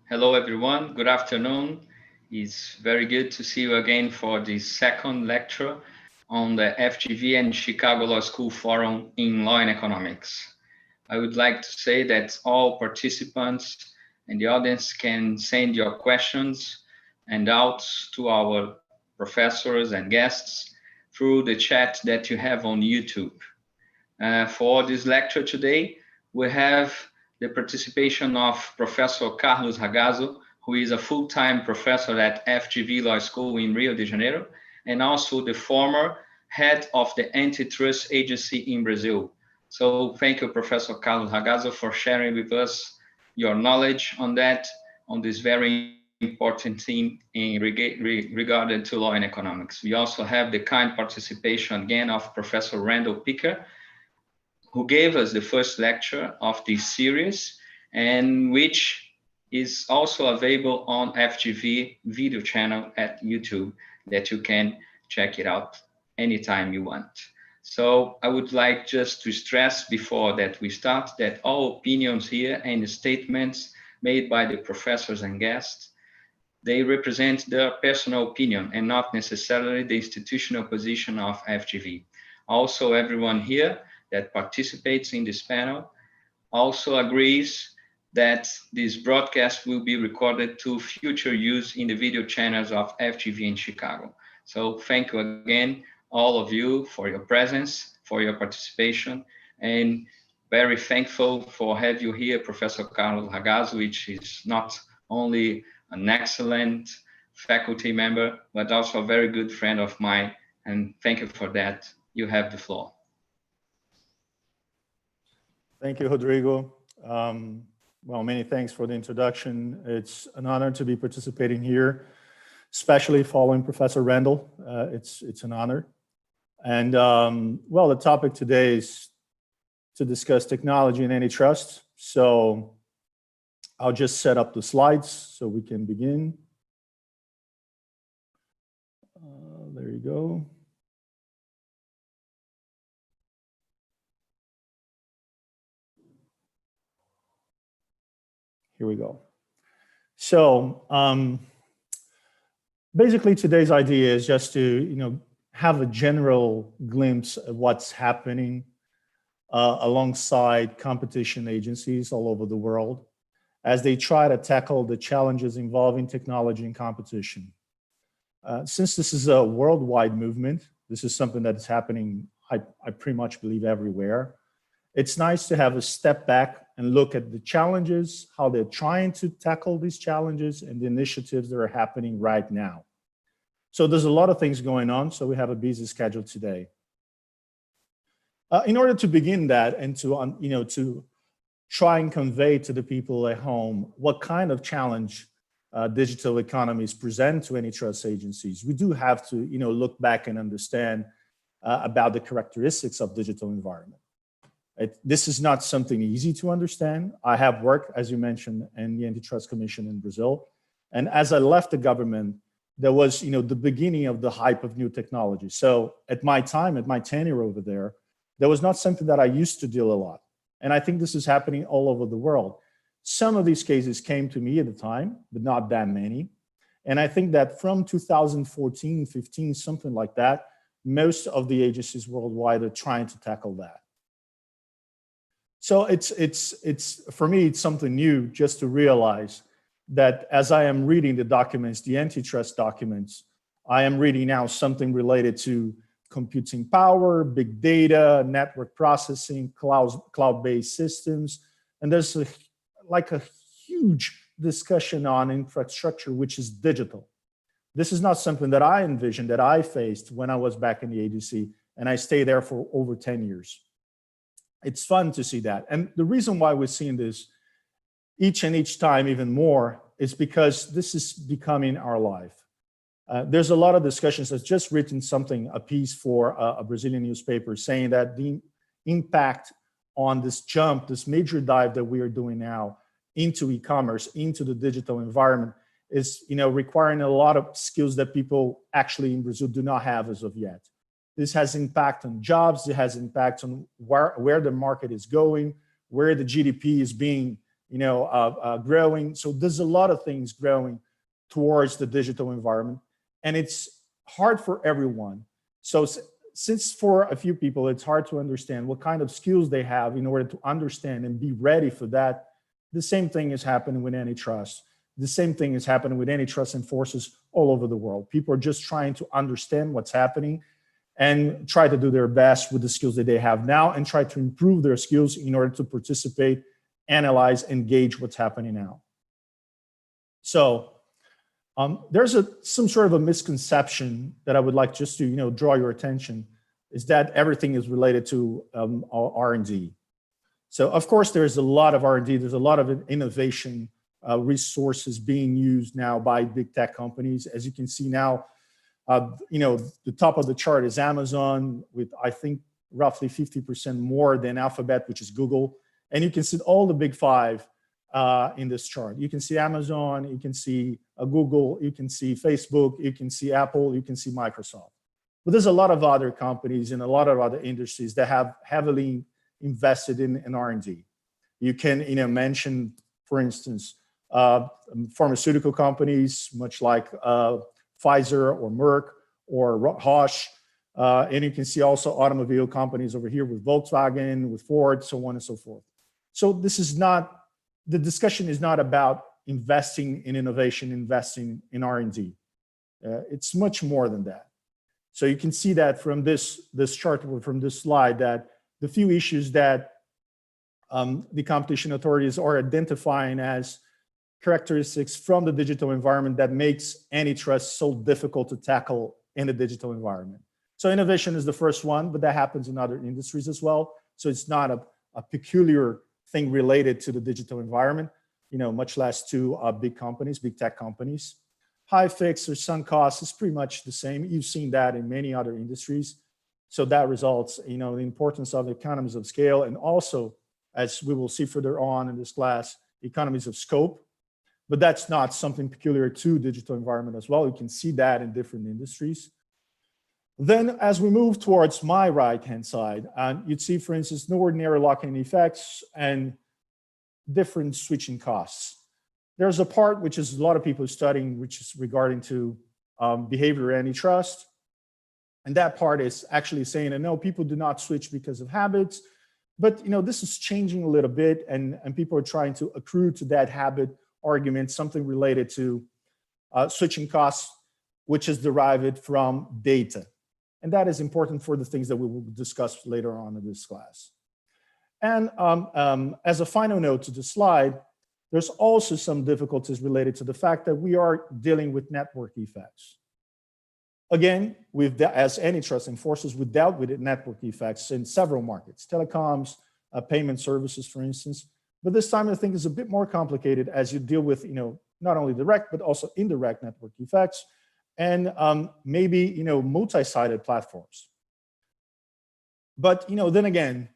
Hello, everyone. Good afternoon. It's very good to see you again for the second lecture on the FGV and Chicago Law School Forum in Law and Economics. I would like to say that all participants and the audience can send your questions and doubts to our professors and guests through the chat that you have on YouTube. For this lecture today, we have the participation of Professor Carlos Ragazzo, who is a full-time professor at FGV Law School in Rio de Janeiro, and also the former head of the antitrust agency in Brazil. So thank you, Professor Carlos Ragazzo, for sharing with us your knowledge on that, on this very important theme regarding to law and economics. We also have the kind participation again of Professor Randal, who gave us the first lecture of this series, and which is also available on FGV video channel at YouTube that you can check it out anytime you want. So I would like just to stress before that we start that all opinions here and the statements made by the professors and guests, they represent their personal opinion and not necessarily the institutional position of FGV. Also, everyone here that participates in this panel also agrees that this broadcast will be recorded to future use in the video channels of FGV in Chicago. So thank you again, all of you, for your presence, for your participation, and very thankful for have you here, Professor Carlos Ragazzo, which is not only an excellent faculty member, but also a very good friend of mine. And thank you for that. You have the floor. Thank you, Rodrigo. Well, many thanks for the introduction. It's an honor to be participating here, especially following Professor Randal. It's an honor. And well, the topic today is to discuss technology and antitrust. So I'll just set up the slides so we can begin. There you go. Here we go. So basically today's idea is just to have a general glimpse of what's happening alongside competition agencies all over the world as they try to tackle the challenges involving technology and competition. Since this is a worldwide movement, this is something that is happening, I pretty much believe, everywhere. It's nice to have a step back and look at the challenges, how they're trying to tackle these challenges, and the initiatives that are happening right now. So there's a lot of things going on, so we have a busy schedule today. In order to begin that and to try and convey to the people at home what kind of challenge digital economies present to antitrust agencies, we do have to look back and understand about the characteristics of digital environment. This is not something easy to understand. I have worked, as you mentioned, in the Antitrust Commission in Brazil. And as I left the government, there was the beginning of the hype of new technology. So at my time, at my tenure over there was not something that I used to deal a lot. And I think this is happening all over the world. Some of these cases came to me at the time, but not that many. And I think that from 2014, 15, something like that, most of the agencies worldwide are trying to tackle that. So it's for me, it's something new just to realize that as I am reading the documents, the antitrust documents, I am reading now something related to computing power, big data, network processing, cloud-based systems. And there's a huge discussion on infrastructure, which is digital. This is not something that I envisioned, that I faced when I was back in the agency, and I stayed there for over 10 years. It's fun to see that. And the reason why we're seeing this each time even more is because this is becoming our life. There's a lot of discussions. I've just written a piece for a Brazilian newspaper saying that the impact on this jump, this major dive that we are doing now into e-commerce, into the digital environment is requiring a lot of skills that people actually in Brazil do not have as of yet. This has impact on jobs. It has impact on where the market is going, where the GDP is being, growing. So there's a lot of things growing towards the digital environment, and it's hard for everyone. So since for a few people, it's hard to understand what kind of skills they have in order to understand and be ready for that. The same thing is happening with antitrust. The same thing is happening with antitrust enforcers all over the world. People are just trying to understand what's happening and try to do their best with the skills that they have now and try to improve their skills in order to participate, analyze, and gauge what's happening now. So there's some sort of a misconception that I would like just to draw your attention, is that everything is related to R&D. So of course there's a lot of R&D, there's a lot of innovation resources being used now by big tech companies. As you can see now, the top of the chart is Amazon with, I think, roughly 50% more than Alphabet, which is Google. And you can see all the big five in this chart. You can see Amazon, you can see Google, you can see Facebook, you can see Apple, you can see Microsoft. But there's a lot of other companies and a lot of other industries that have heavily invested in R&D. You can mention, for instance, pharmaceutical companies, much like Pfizer or Merck or Roche. And you can see also automobile companies over here with Volkswagen, with Ford, so on and so forth. So this is not, the discussion is not about investing in innovation, investing in R&D. It's much more than that. So you can see that from this chart, or from this slide, that the few issues that the competition authorities are identifying as characteristics from the digital environment that makes antitrust so difficult to tackle in the digital environment. So innovation is the first one, but that happens in other industries as well. So it's not a peculiar thing related to the digital environment, much less to big companies, big tech companies. High fixed or sunk costs is pretty much the same. You've seen that in many other industries. So that results, the importance of economies of scale, and also, as we will see further on in this class, economies of scope. But that's not something peculiar to digital environment as well. You can see that in different industries. Then as we move towards my right-hand side, you'd see, for instance, no ordinary lock-in effects and different switching costs. There's a part which is a lot of people are studying, which is regarding to behavior antitrust. And that part is actually saying that no, people do not switch because of habits. But this is changing a little bit, and people are trying to accrue to that habit argument something related to switching costs, which is derived from data. And that is important for the things that we will discuss later on in this class. And as a final note to the slide, there's also some difficulties related to the fact that we are dealing with network effects. Again, as antitrust enforcers, we dealt with network effects in several markets, telecoms, payment services, for instance. But this time, I think is a bit more complicated as you deal with, not only direct, but also indirect network effects, and maybe, multi-sided platforms. But, then again,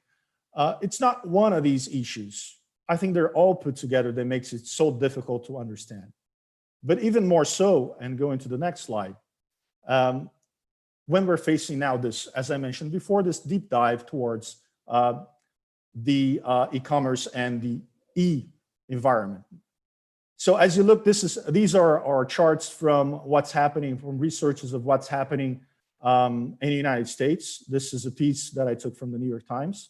it's not one of these issues. I think they're all put together that makes it so difficult to understand. But even more so, and going to the next slide, when we're facing now this, as I mentioned before, this deep dive towards the e-commerce and the e-environment. So as you look, these are our charts from what's happening, from researches of what's happening in the United States. This is a piece that I took from the New York Times.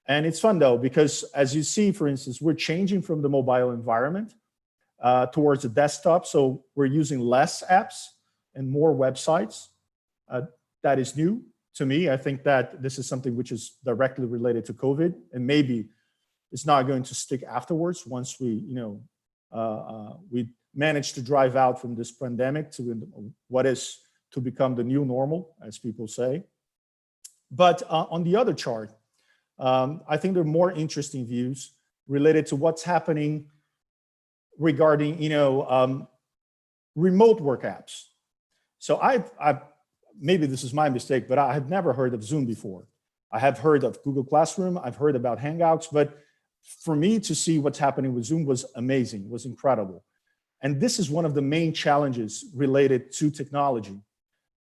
And it's fun though, because as you see, for instance, we're changing from the mobile environment towards the desktop. So we're using less apps and more websites. That is new to me. I think that this is something which is directly related to COVID, and maybe it's not going to stick afterwards once we, we manage to drive out from this pandemic to what is to become the new normal, as people say. But on the other chart, I think there are more interesting views related to what's happening regarding, remote work apps. So maybe this is my mistake, but I have never heard of Zoom before. I have heard of Google Classroom. I've heard about Hangouts, but for me to see what's happening with Zoom was amazing, was incredible. And this is one of the main challenges related to technology.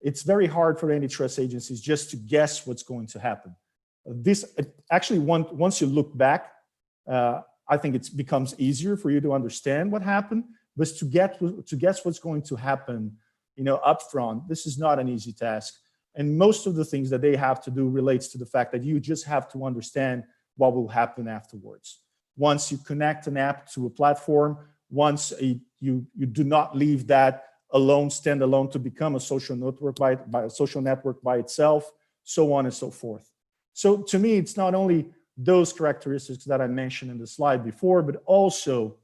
It's very hard for antitrust agencies just to guess what's going to happen. This actually, once you look back, I think it becomes easier for you to understand what happened, but to guess what's going to happen, up front, this is not an easy task. And most of the things that they have to do relates to the fact that you just have to understand what will happen afterwards. Once you connect an app to a platform, once you do not leave that alone, stand alone to become a social network by a social network by itself, so on and so forth. So to me, it's not only those characteristics that I mentioned in the slide before, but also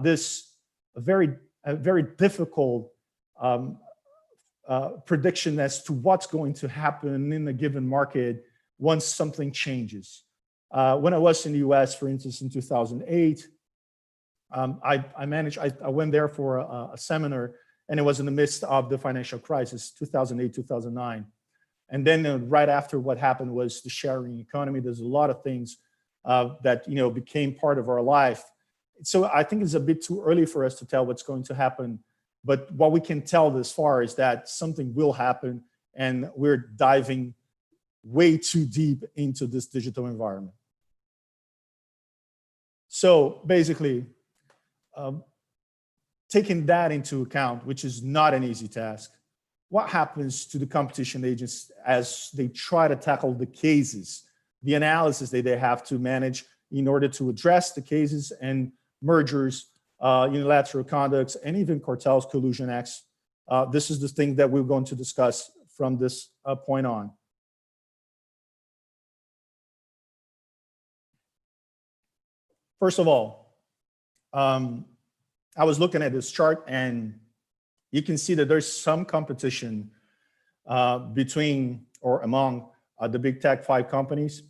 this very difficult prediction as to what's going to happen in a given market once something changes. When I was in the US, for instance, in 2008, I went there for a seminar, and it was in the midst of the financial crisis, 2008, 2009. And then right after what happened was the sharing economy. There's a lot of things that became part of our life. So I think it's a bit too early for us to tell what's going to happen. But what we can tell this far is that something will happen, and we're diving way too deep into this digital environment. So basically, taking that into account, which is not an easy task, what happens to the competition agents as they try to tackle the cases, the analysis that they have to manage in order to address the cases and mergers, unilateral conducts, and even cartels, collusion acts? This is the thing that we're going to discuss from this point on. First of all, I was looking at this chart, and you can see that there's some competition between or among the big tech 5 companies,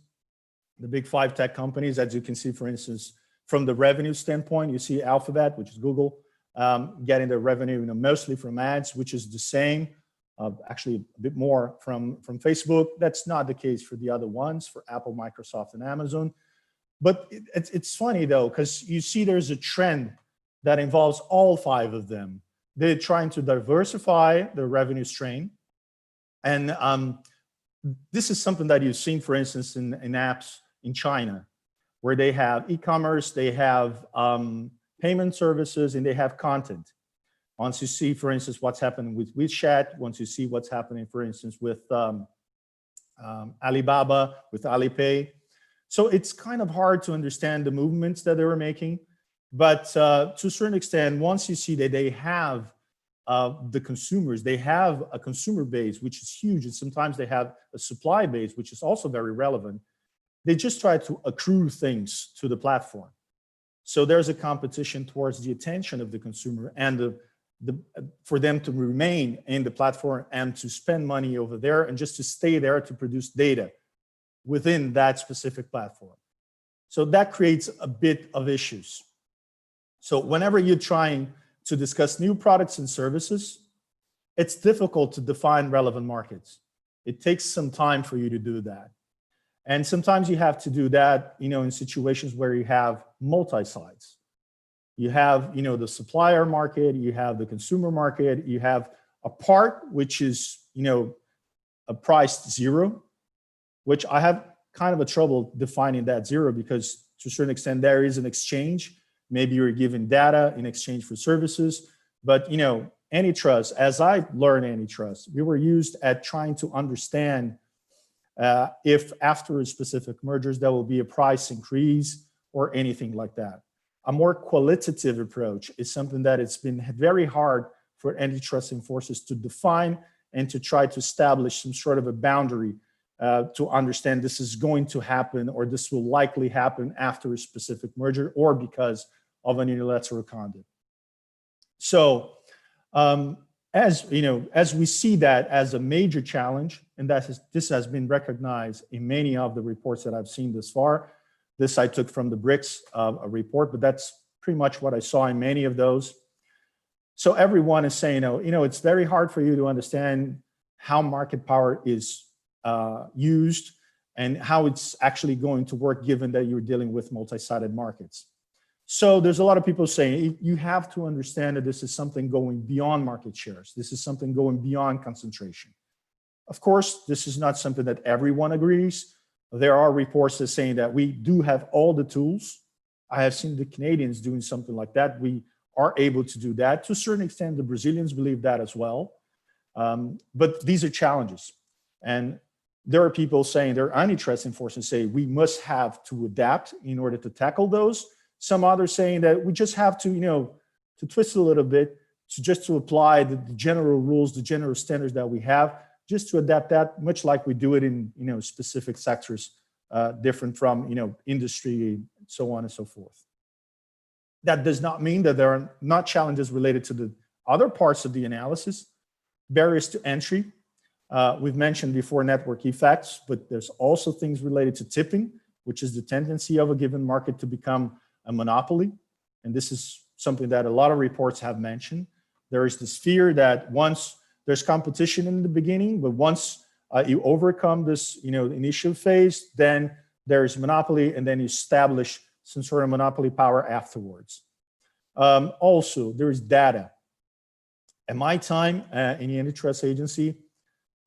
the big 5 tech companies. As you can see, for instance, from the revenue standpoint, you see Alphabet, which is Google, getting their revenue mostly from ads, which is the same, actually a bit more from Facebook. That's not the case for the other ones, for Apple, Microsoft, and Amazon. But it's funny, though, because you see there's a trend that involves all 5 of them. They're trying to diversify their revenue stream. And this is something that you've seen, for instance, in apps in China, where they have e-commerce, they have payment services, and they have content. Once you see, for instance, what's happening with WeChat, once you see what's happening, for instance, with Alibaba, with Alipay. So it's kind of hard to understand the movements that they were making. But to a certain extent, once you see that they have the consumers, they have a consumer base, which is huge, and sometimes they have a supply base, which is also very relevant, they just try to accrue things to the platform. So there's a competition towards the attention of the consumer and for them to remain in the platform and to spend money over there and just to stay there to produce data within that specific platform. So that creates a bit of issues. So whenever you're trying to discuss new products and services, it's difficult to define relevant markets. It takes some time for you to do that. And sometimes you have to do that, in situations where you have multi-sides. You have, the supplier market, you have the consumer market, you have a part which is, a priced zero, which I have kind of a trouble defining that zero, because to a certain extent there is an exchange. Maybe you're given data in exchange for services, but antitrust, as I learned antitrust, we were used at trying to understand if after a specific mergers there will be a price increase or anything like that. A more qualitative approach is something that it's been very hard for antitrust enforcers to define and to try to establish some sort of a boundary to understand this is going to happen or this will likely happen after a specific merger or because of an unilateral conduct. So as we see that as a major challenge, and this has been recognized in many of the reports that I've seen thus far. This I took from the BRICS report, but that's pretty much what I saw in many of those. So everyone is saying, it's very hard for you to understand how market power is used and how it's actually going to work given that you're dealing with multi-sided markets. So there's a lot of people saying you have to understand that this is something going beyond market shares. This is something going beyond concentration. Of course, this is not something that everyone agrees. There are reports that saying that we do have all the tools I have seen the Canadians doing something like that. We are able to do that. To a certain extent, the Brazilians believe that as well. But these are challenges. And there are people saying, there are antitrust enforcers say we must have to adapt in order to tackle those. Some others saying that we just have to, to twist a little bit, to apply the general rules, the general standards that we have, just to adapt that, much like we do it in, specific sectors, different from, industry, so on and so forth. That does not mean that there are not challenges related to the other parts of the analysis. Barriers to entry. We've mentioned before network effects, but there's also things related to tipping, which is the tendency of a given market to become a monopoly. And this is something that a lot of reports have mentioned. There is this fear that once there's competition in the beginning, but once you overcome this, initial phase, then there's monopoly, and then you establish some sort of monopoly power afterwards. Also, there is data. At my time in the antitrust agency,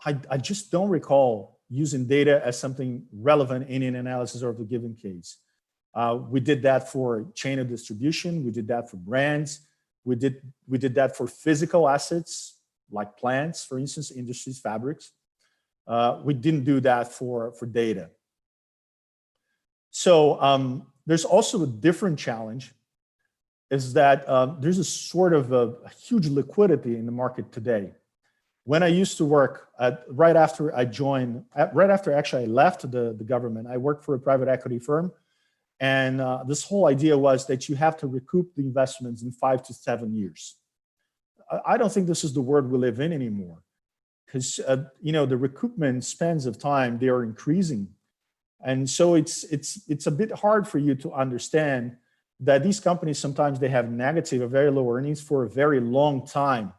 I just don't recall using data as something relevant in an analysis of a given case. We did that for chain of distribution. We did that for brands. We did that for physical assets like plants, for instance, industries, fabrics. We didn't do that for data. So there's also a different challenge, is that there's a sort of a huge liquidity in the market today. When I used to work, right after I left the government, I worked for a private equity firm. And this whole idea was that you have to recoup the investments in 5 to 7 years. I don't think this is the world we live in anymore, because the recoupment spans of time, they are increasing. And so it's a bit hard for you to understand that these companies, sometimes they have negative or very low earnings for a very long time.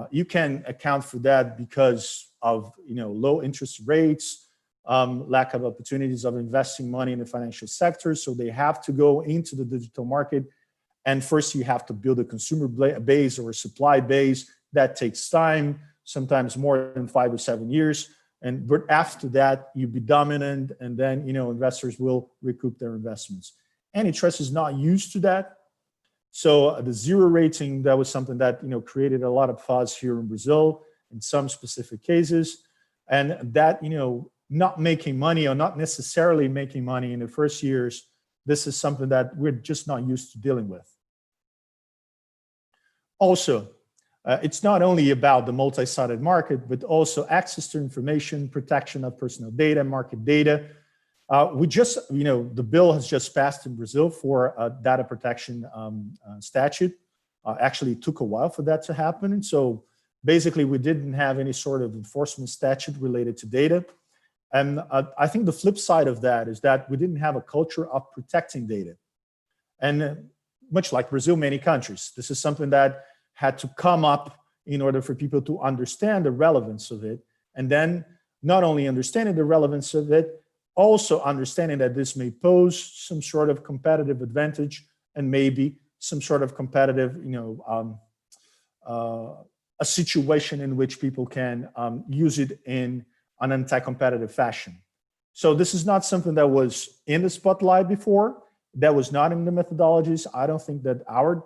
You can account for that because of low interest rates, lack of opportunities of investing money in the financial sector. So they have to go into the digital market. And first you have to build a consumer base or a supply base. That takes time, sometimes more than 5 or 7 years. But after that, you be dominant, and then investors will recoup their investments. Antitrust is not used to that. So the zero rating, that was something that created a lot of fuzz here in Brazil in some specific cases. And that not making money, or not necessarily making money in the first years, this is something that we're just not used to dealing with. Also, it's not only about the multi-sided market, but also access to information, protection of personal data, market data. We just, the bill has just passed in Brazil for a data protection statute. Actually, it took a while for that to happen. And so basically, we didn't have any sort of enforcement statute related to data. And I think the flip side of that is that we didn't have a culture of protecting data. And much like Brazil, many countries, this is something that had to come up in order for people to understand the relevance of it. And then not only understanding the relevance of it, also understanding that this may pose some sort of competitive advantage, and maybe some sort of competitive, a situation in which people can use it in an anti-competitive fashion. So this is not something that was in the spotlight before, that was not in the methodologies. I don't think that our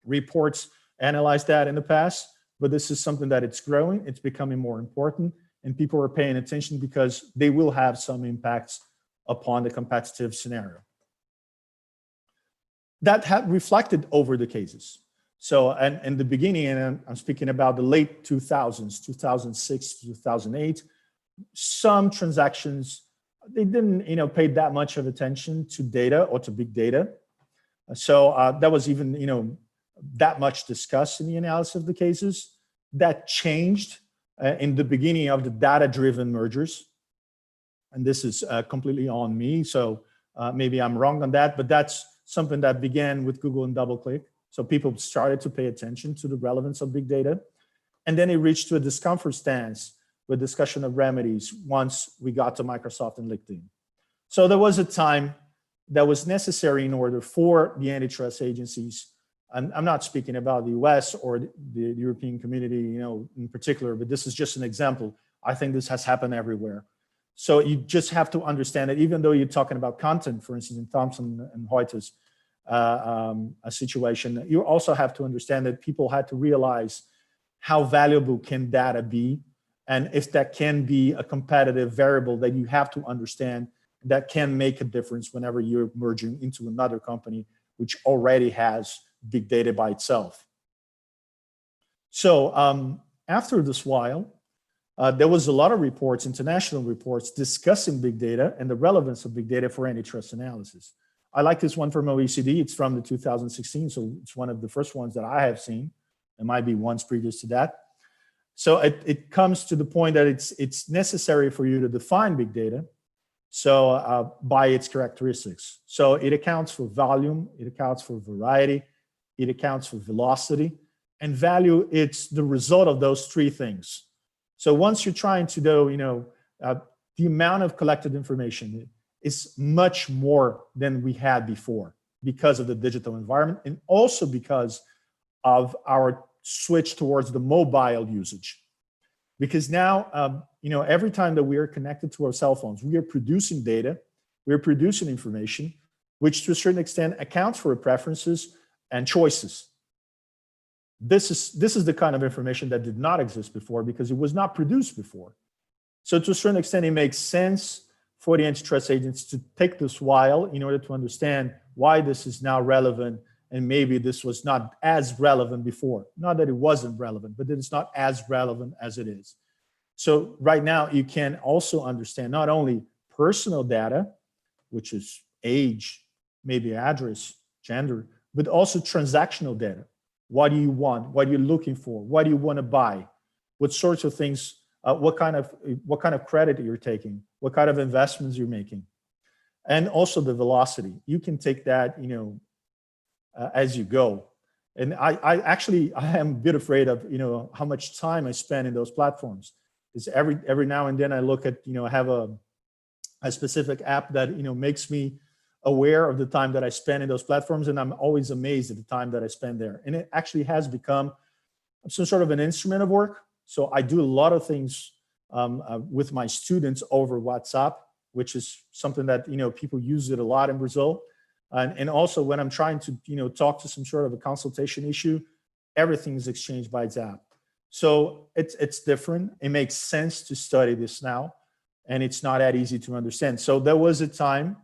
reports analyzed that in the past, but this is something that it's growing, it's becoming more important, and people are paying attention because they will have some impacts upon the competitive scenario. That had reflected over the cases. So, and in the beginning, and I'm speaking about the late 2000s, 2006, 2008, some transactions, they didn't, pay that much of attention to data or to big data. So that was even, that much discussed in the analysis of the cases. That changed in the beginning of the data-driven mergers. And this is completely on me. So maybe I'm wrong on that, but that's something that began with Google and DoubleClick. So people started to pay attention to the relevance of big data. And then it reached to a discomfort stance with discussion of remedies once we got to Microsoft and LinkedIn. So there was a time that was necessary in order for the antitrust agencies, and I'm not speaking about the US or the European community, in particular, but this is just an example. I think this has happened everywhere. So you just have to understand that even though you're talking about content, for instance, in Thomson and Reuters a situation, you also have to understand that people had to realize how valuable can data be, and if that can be a competitive variable that you have to understand that can make a difference whenever you're merging into another company which already has big data by itself. So after this while, there was a lot of reports, international reports, discussing big data and the relevance of big data for antitrust analysis. I like this one from OECD. It's from the 2016, so it's one of the first ones that I have seen. It might be ones previous to that. So it comes to the point that it's necessary for you to define big data, so by its characteristics. So it accounts for volume, it accounts for variety, it accounts for velocity, and value, it's the result of those three things. So once you're trying to do, the amount of collected information is much more than we had before because of the digital environment, and also because of our switch towards the mobile usage. Because now, every time that we are connected to our cell phones, we are producing data, we are producing information, which to a certain extent accounts for preferences and choices. This is the kind of information that did not exist before because it was not produced before. So to a certain extent, it makes sense for the antitrust agents to take this while in order to understand why this is now relevant, and maybe this was not as relevant before. Not that it wasn't relevant, but that it's not as relevant as it is. So right now, you can also understand not only personal data, which is age, maybe address, gender, but also transactional data. What do you want? What are you looking for? What do you want to buy? What sorts of things, what kind of credit you're taking, what kind of investments you're making, and also the velocity. You can take that, as you go. And I am a bit afraid of, how much time I spend in those platforms. It's every now and then I look at, I have a specific app that, makes me aware of the time that I spend in those platforms, and I'm always amazed at the time that I spend there. And it actually has become some sort of an instrument of work. So I do a lot of things with my students over WhatsApp, which is something that, people use it a lot in Brazil. And also when I'm trying to, talk to some sort of a consultation issue, everything is exchanged by WhatsApp. So it's different. It makes sense to study this now, and it's not that easy to understand. So there was a time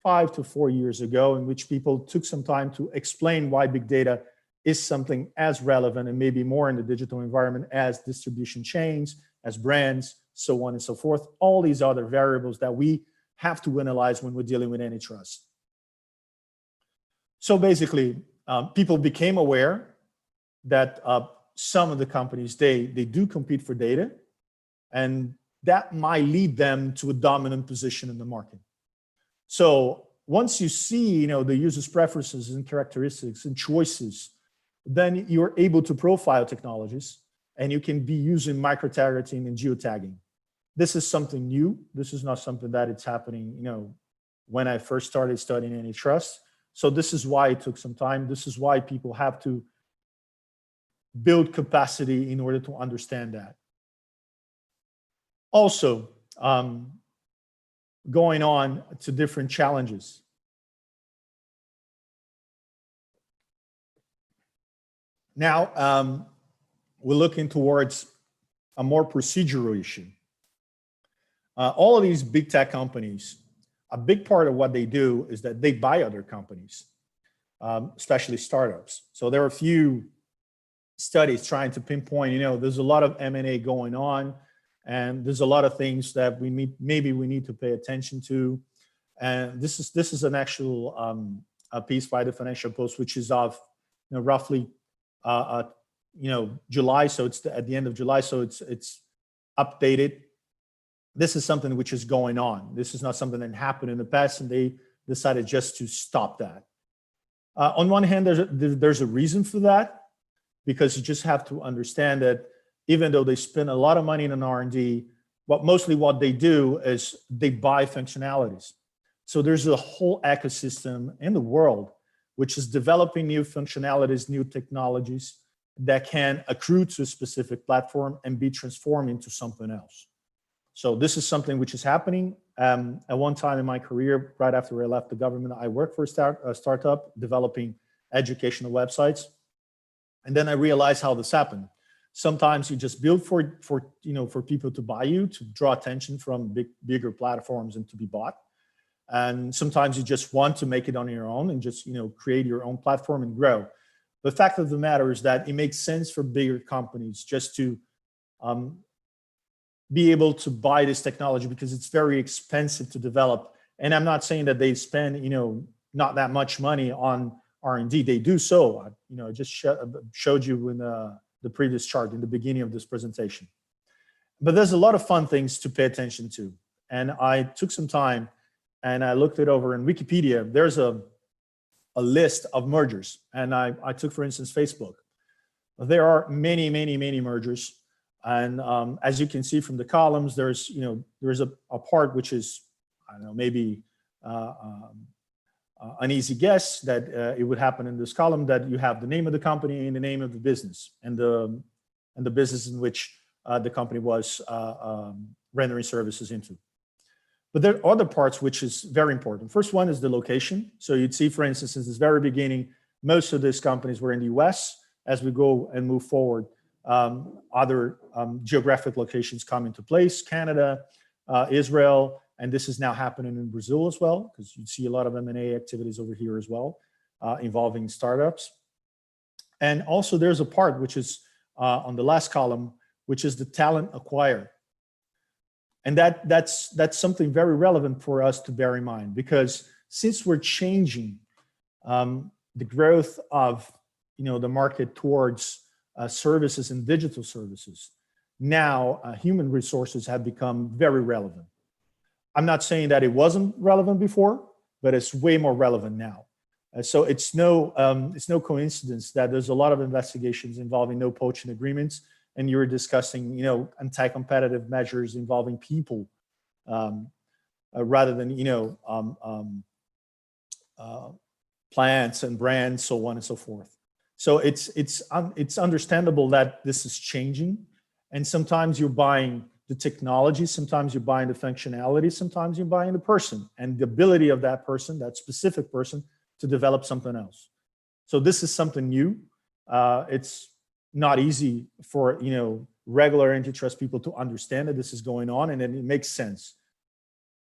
5 to 4 years ago in which people took some time to explain why big data is something as relevant and maybe more in the digital environment as distribution chains, as brands, so on and so forth, all these other variables that we have to analyze when we're dealing with antitrust. So basically, people became aware that some of the companies, they do compete for data, and that might lead them to a dominant position in the market. So once you see, the user's preferences and characteristics and choices, then you're able to profile technologies, and you can be using micro-targeting and geotagging. This is something new. This is not something that it's happening, when I first started studying antitrust. So this is why it took some time. This is why people have to build capacity in order to understand that. Also, going on to different challenges. Now, we're looking towards a more procedural issue. All of these big tech companies, a big part of what they do is that they buy other companies, especially startups. So there are a few studies trying to pinpoint, there's a lot of M&A going on, and there's a lot of things that maybe we need to pay attention to. And this is an actual a piece by the Financial Post, which is of roughly July. So it's at the end of July. So it's updated. This is something which is going on. This is not something that happened in the past, and they decided just to stop that. On one hand, there's a reason for that, because you just have to understand that even though they spend a lot of money in an R&D, mostly what they do is they buy functionalities. So there's a whole ecosystem in the world which is developing new functionalities, new technologies that can accrue to a specific platform and be transformed into something else. So this is something which is happening. At one time in my career, right after I left the government, I worked for a startup developing educational websites. And then I realized how this happened. Sometimes you just build for people to buy you, to draw attention from bigger platforms and to be bought. And sometimes you just want to make it on your own and just create your own platform and grow. The fact of the matter is that it makes sense for bigger companies just to be able to buy this technology because it's very expensive to develop. And I'm not saying that they spend not that much money on R&D. They do so. I just showed you in the previous chart in the beginning of this presentation. But there's a lot of fun things to pay attention to. And I took some time and I looked it over in Wikipedia. There's a list of mergers. And I took, for instance, Facebook. There are many, many, many mergers. And as you can see from the columns, there's a part which is, I don't know, maybe an easy guess that it would happen in this column, that you have the name of the company and the name of the business and the business in which the company was rendering services into. But there are other parts which is very important. First one is the location. So you'd see, for instance, since the very beginning, most of these companies were in the US. As we go and move forward, other geographic locations come into place, Canada, Israel, and this is now happening in Brazil as well, because you see a lot of M&A activities over here as well, involving startups. And also there's a part which is on the last column, which is the talent acquired. And that's something very relevant for us to bear in mind, because since we're changing the growth of the market towards services and digital services, now human resources have become very relevant. I'm not saying that it wasn't relevant before, but it's way more relevant now. So it's no coincidence that there's a lot of investigations involving no poaching agreements, and you were discussing anti-competitive measures involving people rather than plants and brands, so on and so forth. So it's understandable that this is changing, and sometimes you're buying the technology, sometimes you're buying the functionality, sometimes you're buying the person and the ability of that person, that specific person, to develop something else. So this is something new. It's not easy for regular antitrust people to understand that this is going on, and then it makes sense.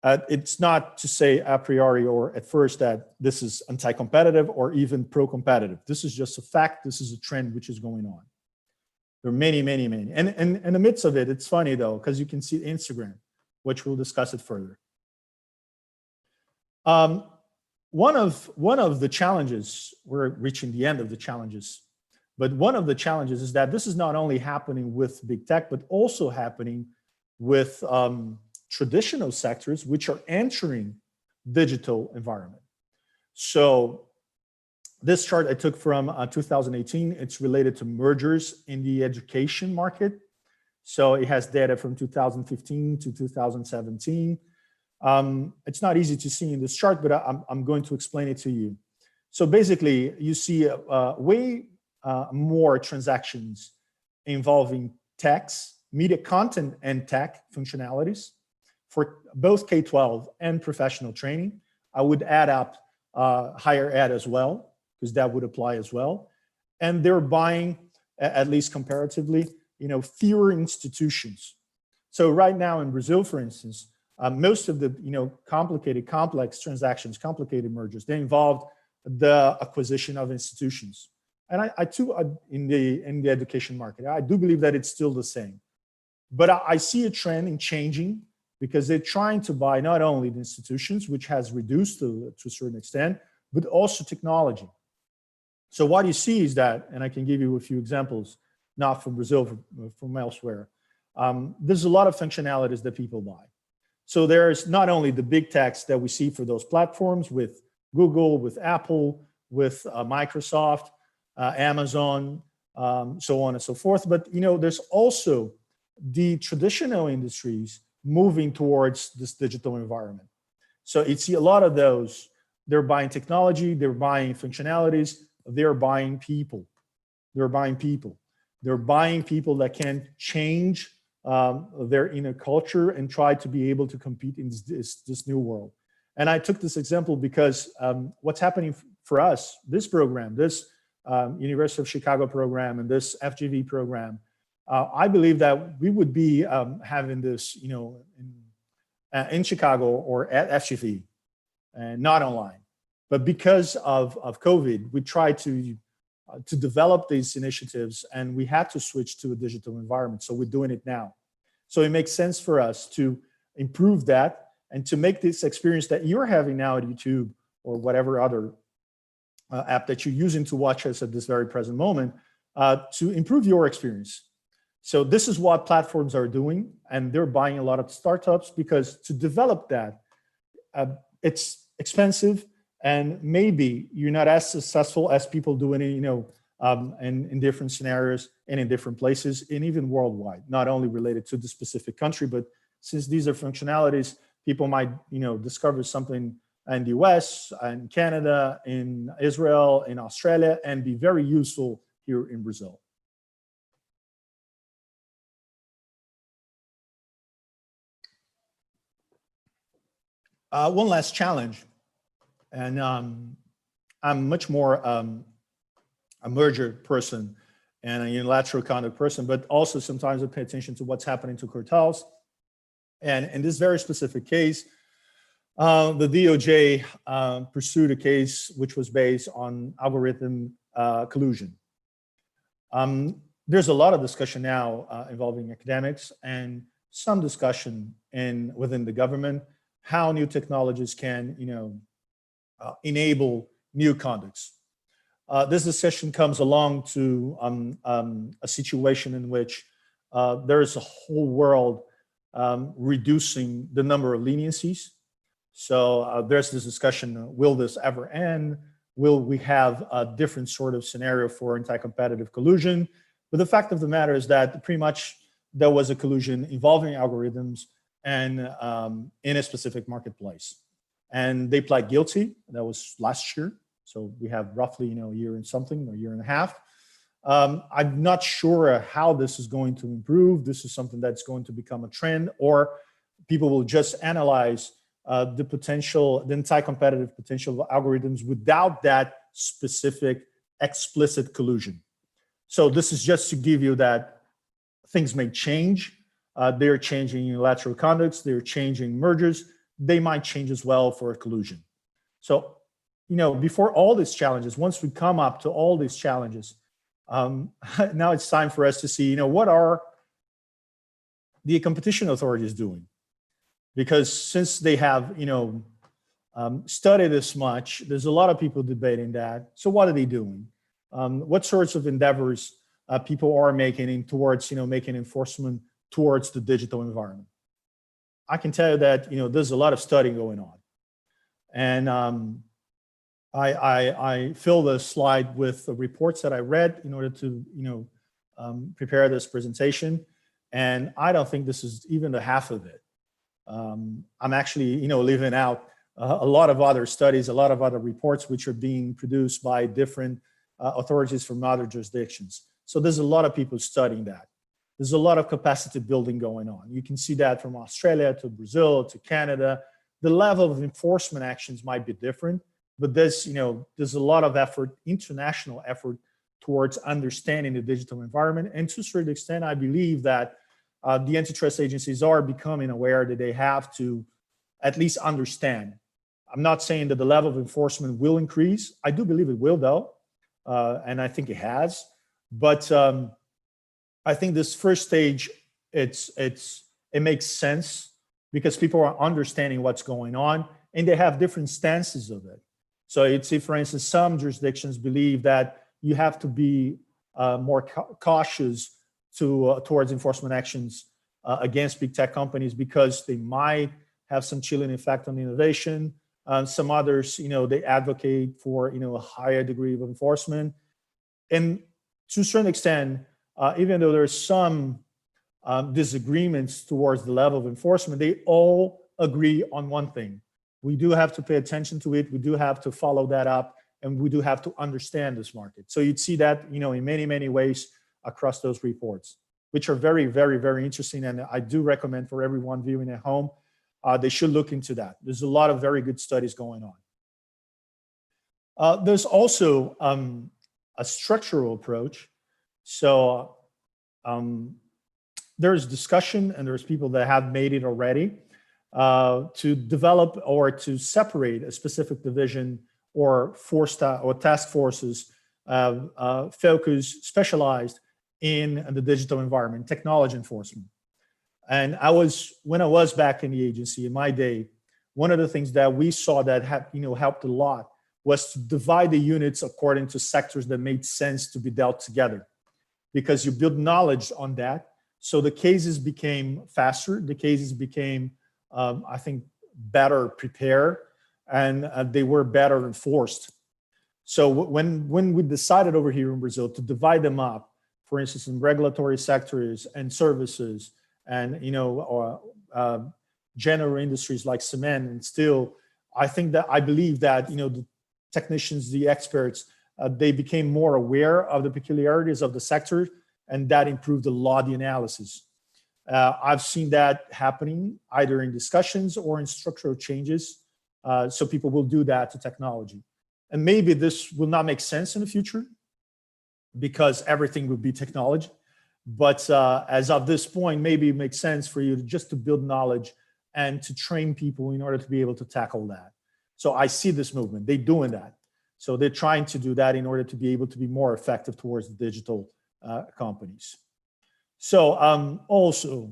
It's not to say a priori or at first that this is anti-competitive or even pro-competitive. This is just a fact. This is a trend which is going on. There are many, many, many. And in the midst of it, it's funny though, because you can see Instagram, which we'll discuss it further. One of the challenges, we're reaching the end of the challenges, but one of the challenges is that this is not only happening with big tech, but also happening with traditional sectors which are entering digital environment. So this chart I took from 2018. It's related to mergers in the education market. So it has data from 2015 to 2017. It's not easy to see in this chart, but I'm going to explain it to you. So basically, you see way more transactions involving techs, media content and tech functionalities for both K-12 and professional training. I would add up higher ed as well, because that would apply as well. And they're buying, at least comparatively, fewer institutions. So right now in Brazil, for instance, most of the complicated, complex transactions, complicated mergers, they involved the acquisition of institutions. And I too, in the education market, I do believe that it's still the same. But I see a trend in changing, because they're trying to buy not only the institutions, which has reduced to a certain extent, but also technology. So what you see is that, and I can give you a few examples, not from Brazil, from elsewhere, there's a lot of functionalities that people buy. So there's not only the big techs that we see for those platforms with Google, with Apple, with Microsoft, Amazon, so on and so forth, but there's also the traditional industries moving towards this digital environment. So you see a lot of those, they're buying technology, they're buying functionalities, they're buying people. They're buying people. They're buying people that can change their inner culture and try to be able to compete in this new world. And I took this example because what's happening for us, this program, this University of Chicago program and this FGV program, I believe that we would be having this, in Chicago or at FGV, and not online. But because of COVID, we tried to develop these initiatives, and we had to switch to a digital environment. So we're doing it now. So it makes sense for us to improve that and to make this experience that you're having now at YouTube or whatever other app that you're using to watch us at this very present moment, to improve your experience. So this is what platforms are doing, and they're buying a lot of startups because to develop that, it's expensive, and maybe you're not as successful as people doing it, in different scenarios and in different places, and even worldwide, not only related to the specific country, but since these are functionalities, people might, discover something in the US, in Canada, in Israel, in Australia, and be very useful here in Brazil. One last challenge, and I'm much more a merger person and a unilateral conduct person, but also sometimes I pay attention to what's happening to cartels. And in this very specific case, the DOJ pursued a case which was based on algorithm collusion. There's a lot of discussion now involving academics and some discussion within the government how new technologies can, enable new conducts. This discussion comes along to a situation in which there is a whole world reducing the number of leniencies. So there's this discussion, will this ever end? Will we have a different sort of scenario for anti-competitive collusion? But the fact of the matter is that pretty much there was a collusion involving algorithms and in a specific marketplace. And they pled guilty. That was last year. So we have roughly, a year and something, a year and a half. I'm not sure how this is going to improve. This is something that's going to become a trend, or people will just analyze the potential, the anti-competitive potential of algorithms without that specific explicit collusion. So this is just to give you that things may change. They're changing unilateral conducts, they're changing mergers, they might change as well for a collusion. So, before all these challenges, once we come up to all these challenges, now it's time for us to see, what are the competition authorities doing? Because since they have, studied this much, there's a lot of people debating that. So what are they doing? What sorts of endeavors people are making towards, making enforcement towards the digital environment? I can tell you that, there's a lot of studying going on. And I fill the slide with the reports that I read in order to, prepare this presentation. And I don't think this is even the half of it. I'm actually, leaving out a lot of other studies, a lot of other reports, which are being produced by different authorities from other jurisdictions. So there's a lot of people studying that. There's a lot of capacity building going on. You can see that from Australia to Brazil to Canada. The level of enforcement actions might be different, but there's a lot of effort, international effort, towards understanding the digital environment. And to a certain extent, I believe that the antitrust agencies are becoming aware that they have to at least understand. I'm not saying that the level of enforcement will increase. I do believe it will, though, and I think it has. But I think this first stage, it makes sense because people are understanding what's going on and they have different stances of it. So you'd see, for instance, some jurisdictions believe that you have to be more cautious towards enforcement actions against big tech companies because they might have some chilling effect on innovation. Some others, they advocate for, a higher degree of enforcement. And to a certain extent, even though there's some disagreements towards the level of enforcement, they all agree on one thing. We do have to pay attention to it. We do have to follow that up, and we do have to understand this market. So you'd see that, in many, many ways across those reports. which are very, very, very interesting. And I do recommend for everyone viewing at home, they should look into that. There's a lot of very good studies going on. There's also a structural approach. So there's discussion, and there's people that have made it already, to develop or to separate a specific division or task forces specialized in the digital environment, technology enforcement. And when I was back in the agency in my day, one of the things that we saw that helped a lot was to divide the units according to sectors that made sense to be dealt together, because you build knowledge on that. So the cases became faster, the cases became, I think, better prepared, and they were better enforced. So when we decided over here in Brazil to divide them up, for instance, in regulatory sectors and services, and general industries like cement and steel, I believe that the technicians, the experts, they became more aware of the peculiarities of the sector, and that improved a lot the analysis. I've seen that happening either in discussions or in structural changes. So people will do that to technology. And maybe this will not make sense in the future because everything will be technology. But as of this point, maybe it makes sense for you to build knowledge and to train people in order to be able to tackle that. So I see this movement, they're doing that. So they're trying to do that in order to be able to be more effective towards the digital companies. So also,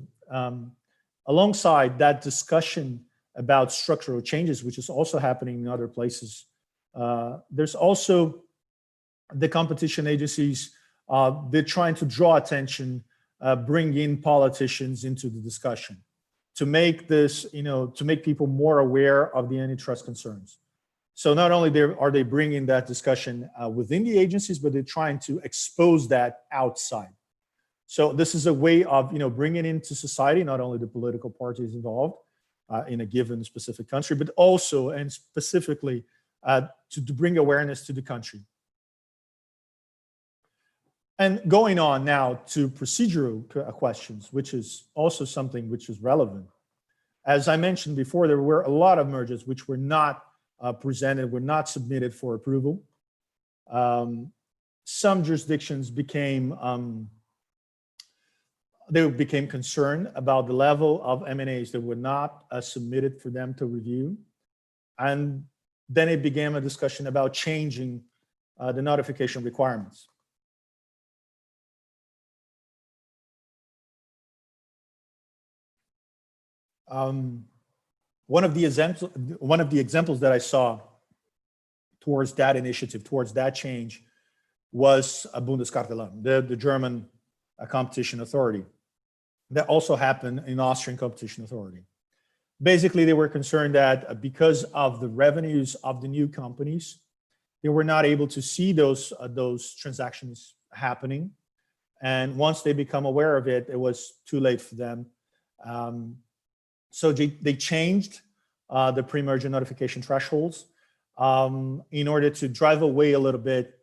alongside that discussion about structural changes, which is also happening in other places, there's also the competition agencies. They're trying to draw attention, bring in politicians into the discussion to make this, to make people more aware of the antitrust concerns. So not only are they bringing that discussion within the agencies, but they're trying to expose that outside. So this is a way of, bringing into society, not only the political parties involved in a given specific country, but also and specifically to bring awareness to the country. And going on now to procedural questions, which is also something which is relevant. As I mentioned before, there were a lot of mergers which were not presented, were not submitted for approval. Some jurisdictions became concerned about the level of M&As that were not submitted for them to review. And then it began a discussion about changing the notification requirements. One of the examples that I saw towards that initiative, towards that change, was Bundeskartellamt, the German competition authority. That also happened in Austrian competition authority. Basically, they were concerned that because of the revenues of the new companies, they were not able to see those transactions happening. And once they become aware of it, it was too late for them. So they changed the pre-merger notification thresholds in order to drive away a little bit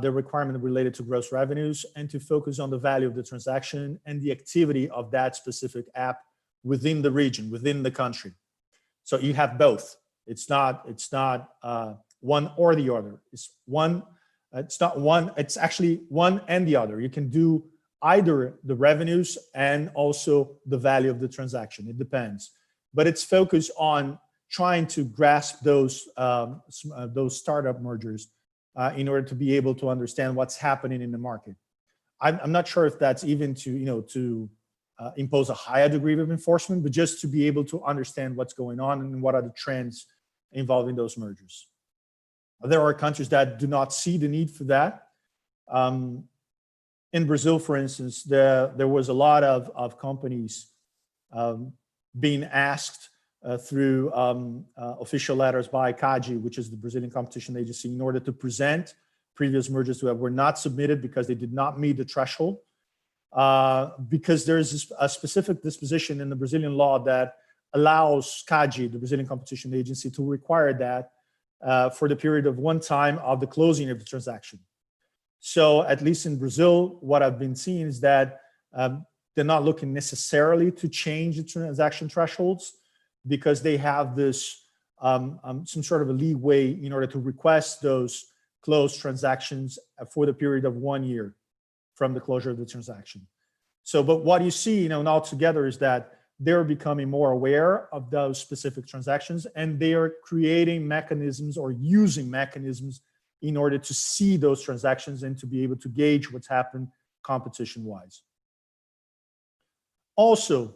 the requirement related to gross revenues and to focus on the value of the transaction and the activity of that specific app within the region, within the country. So you have both. It's not one or the other. It's actually one and the other. You can do either the revenues and also the value of the transaction. It depends, but it's focused on trying to grasp those startup mergers in order to be able to understand what's happening in the market. I'm not sure if that's even to impose a higher degree of enforcement, but just to be able to understand what's going on and what are the trends involving those mergers. There are countries that do not see the need for that. In Brazil, for instance, there was a lot of companies being asked through official letters by CADE, which is the Brazilian competition agency, in order to present previous mergers that were not submitted because they did not meet the threshold. Because there's a specific disposition in the Brazilian law that allows CADE, the Brazilian competition agency, to require that for the period of one time of the closing of the transaction. So at least in Brazil, what I've been seeing is that they're not looking necessarily to change the transaction thresholds because they have this some sort of a leeway in order to request those closed transactions for the period of 1 year from the closure of the transaction. So, but what you see, and altogether is that they're becoming more aware of those specific transactions, and they are creating mechanisms or using mechanisms in order to see those transactions and to be able to gauge what's happened competition-wise. Also,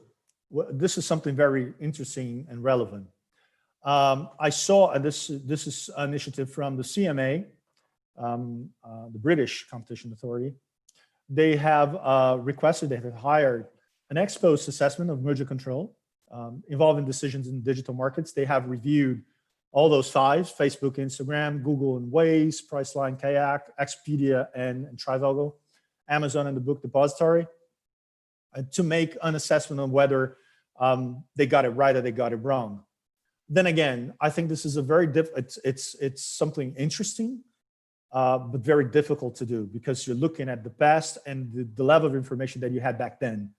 this is something very interesting and relevant. I saw, and this is an initiative from the CMA, the British Competition Authority. They have requested, they have hired an ex-post assessment of merger control involving decisions in digital markets. They have reviewed all those five: Facebook, Instagram, Google and Waze, Priceline, Kayak, Expedia, and Trivago, Amazon and the Book Depository, to make an assessment on whether they got it right or they got it wrong. Then again, I think this is a very it's something interesting, but very difficult to do because you're looking at the past and the level of information that you had back then.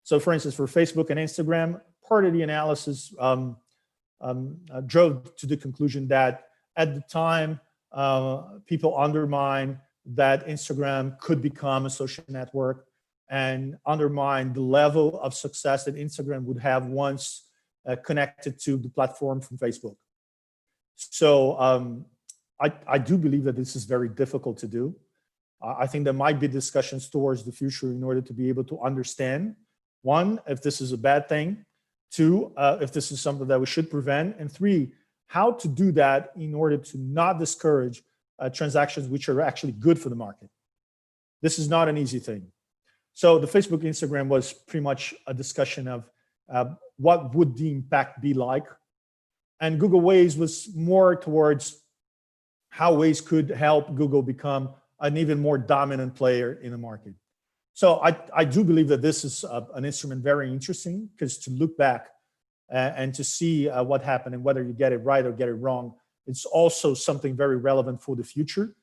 So for instance, for Facebook and Instagram, part of the analysis drove to the conclusion that at the time, people undermined that Instagram could become a social network and undermine the level of success that Instagram would have once connected to the platform from Facebook. So I do believe that this is very difficult to do. I think there might be discussions towards the future in order to be able to understand, one, if this is a bad thing, two, if this is something that we should prevent, and three, how to do that in order to not discourage transactions which are actually good for the market. This is not an easy thing. So the Facebook, Instagram was pretty much a discussion of what would the impact be like. And Google Waze was more towards how Waze could help Google become an even more dominant player in the market. So I do believe that this is an instrument very interesting, because to look back and to see what happened and whether you get it right or get it wrong, it's also something very relevant for the future,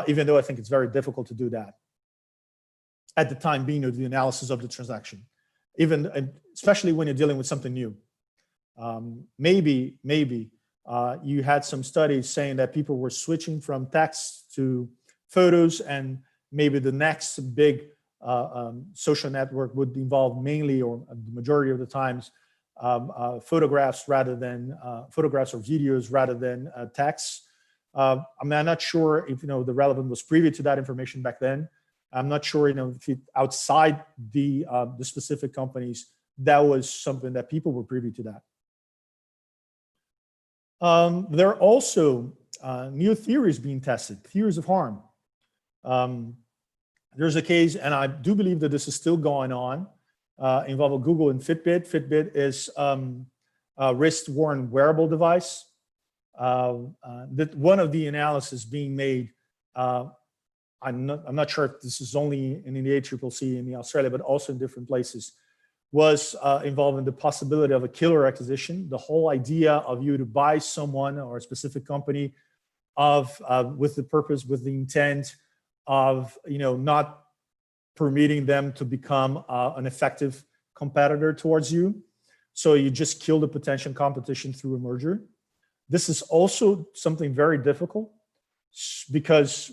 even though I think it's very difficult to do that at the time being of the analysis of the transaction, especially when you're dealing with something new. Maybe you had some studies saying that people were switching from text to photos, and maybe the next big social network would involve mainly, or the majority of the times, photographs rather than photographs or videos rather than text. I mean, I'm not sure if the relevant was privy to that information back then. I'm not sure if outside the specific companies that was something that people were privy to that. There are also new theories being tested, theories of harm. There's a case, and I do believe that this is still going on, involving Google and Fitbit. Fitbit is a wrist-worn wearable device. That one of the analysis being made, I'm not sure if this is only in the ACCC in Australia, but also in different places, was involving the possibility of a killer acquisition. The whole idea of you to buy someone or a specific company with the purpose, with the intent of not permitting them to become an effective competitor towards you. So you just kill the potential competition through a merger. This is also something very difficult because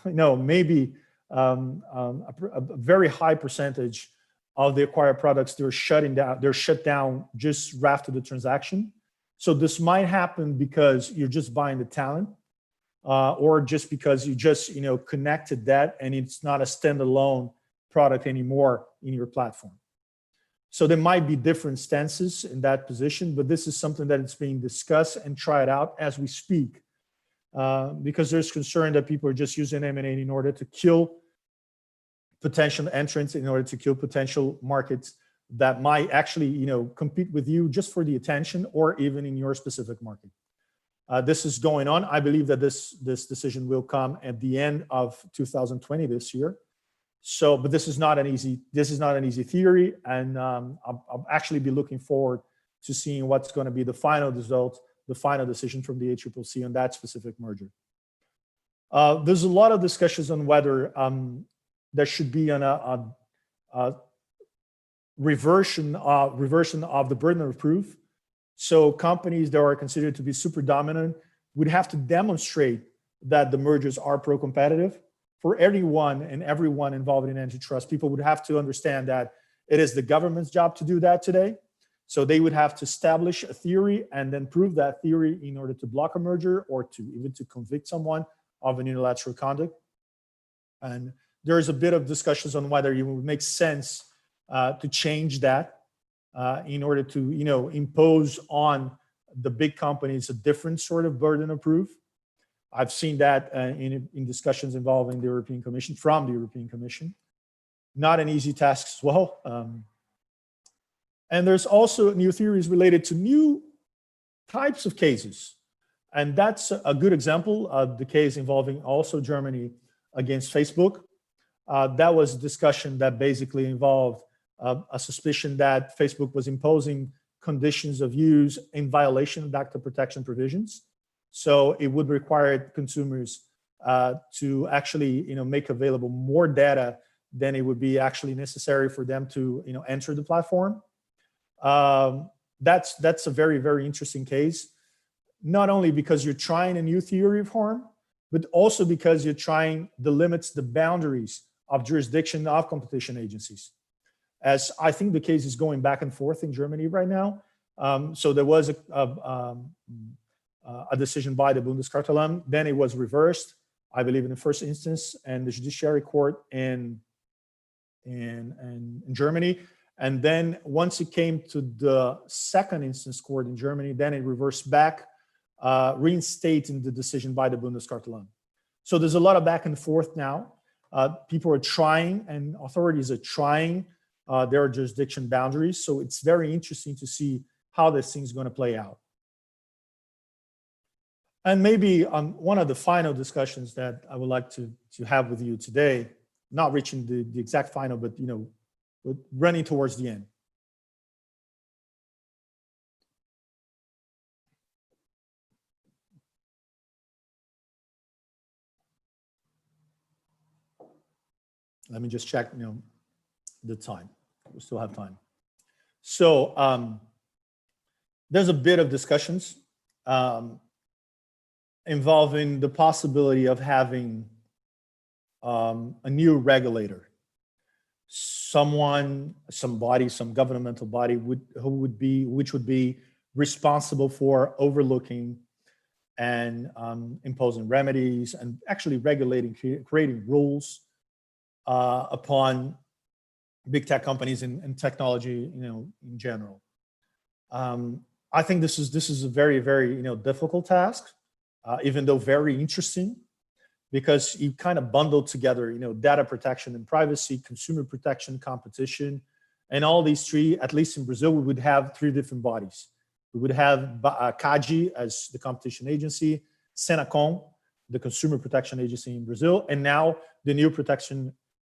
maybe a very high percentage of the acquired products, they're shut down just after the transaction. So this might happen because you're just buying the talent, or just because you just connected that and it's not a standalone product anymore in your platform. So there might be different stances in that position, but this is something that is being discussed and tried out as we speak, because there's concern that people are just using M&A in order to kill potential entrants, in order to kill potential markets that might actually compete with you just for the attention or even in your specific market. This is going on. I believe that this decision will come at the end of 2020 this year. So, but this is not an easy theory, and I'll actually be looking forward to seeing what's going to be the final result, the final decision from the ACCC on that specific merger. There's a lot of discussions on whether there should be reversion of the burden of proof. So companies that are considered to be super dominant would have to demonstrate that the mergers are pro-competitive. For anyone and everyone involved in antitrust, people would have to understand that it is the government's job to do that today. So they would have to establish a theory and then prove that theory in order to block a merger or to even to convict someone of an unilateral conduct. And there's a bit of discussions on whether it would make sense to change that in order to, impose on the big companies a different sort of burden of proof. I've seen that in discussions involving the European Commission, from the European Commission. Not an easy task as well. And there's also new theories related to new types of cases. And that's a good example of the case involving also Germany against Facebook. That was a discussion that basically involved a suspicion that Facebook was imposing conditions of use in violation of data protection provisions. So it would require consumers to actually, make available more data than it would be actually necessary for them to, enter the platform. That's a very, very interesting case, not only because you're trying a new theory of harm, but also because you're trying the limits, the boundaries of jurisdiction of competition agencies. As I think the case is going back and forth in Germany right now. So there was a decision by the Bundeskartellamt, then it was reversed, I believe in the first instance, and the Judiciary Court in Germany. And then once it came to the second instance court in Germany, then it reversed back, reinstating the decision by the Bundeskartellamt. So there's a lot of back and forth now. People are trying, and authorities are trying their jurisdiction boundaries. So it's very interesting to see how this thing's going to play out. And maybe one of the final discussions that I would like to have with you today, not reaching the exact final, but running towards the end. Let me just check, the time. We still have time. So there's a bit of discussions involving the possibility of having a new regulator. Somebody, some governmental body which would be responsible for overlooking and imposing remedies and actually regulating, creating rules upon big tech companies and technology, in general. I think this is a very, very difficult task, even though very interesting, because you kind of bundle together, data protection and privacy, consumer protection, competition, and all these three. At least in Brazil, we would have three different bodies. We would have CADE as the competition agency, Senacom, the consumer protection agency in Brazil, and now the new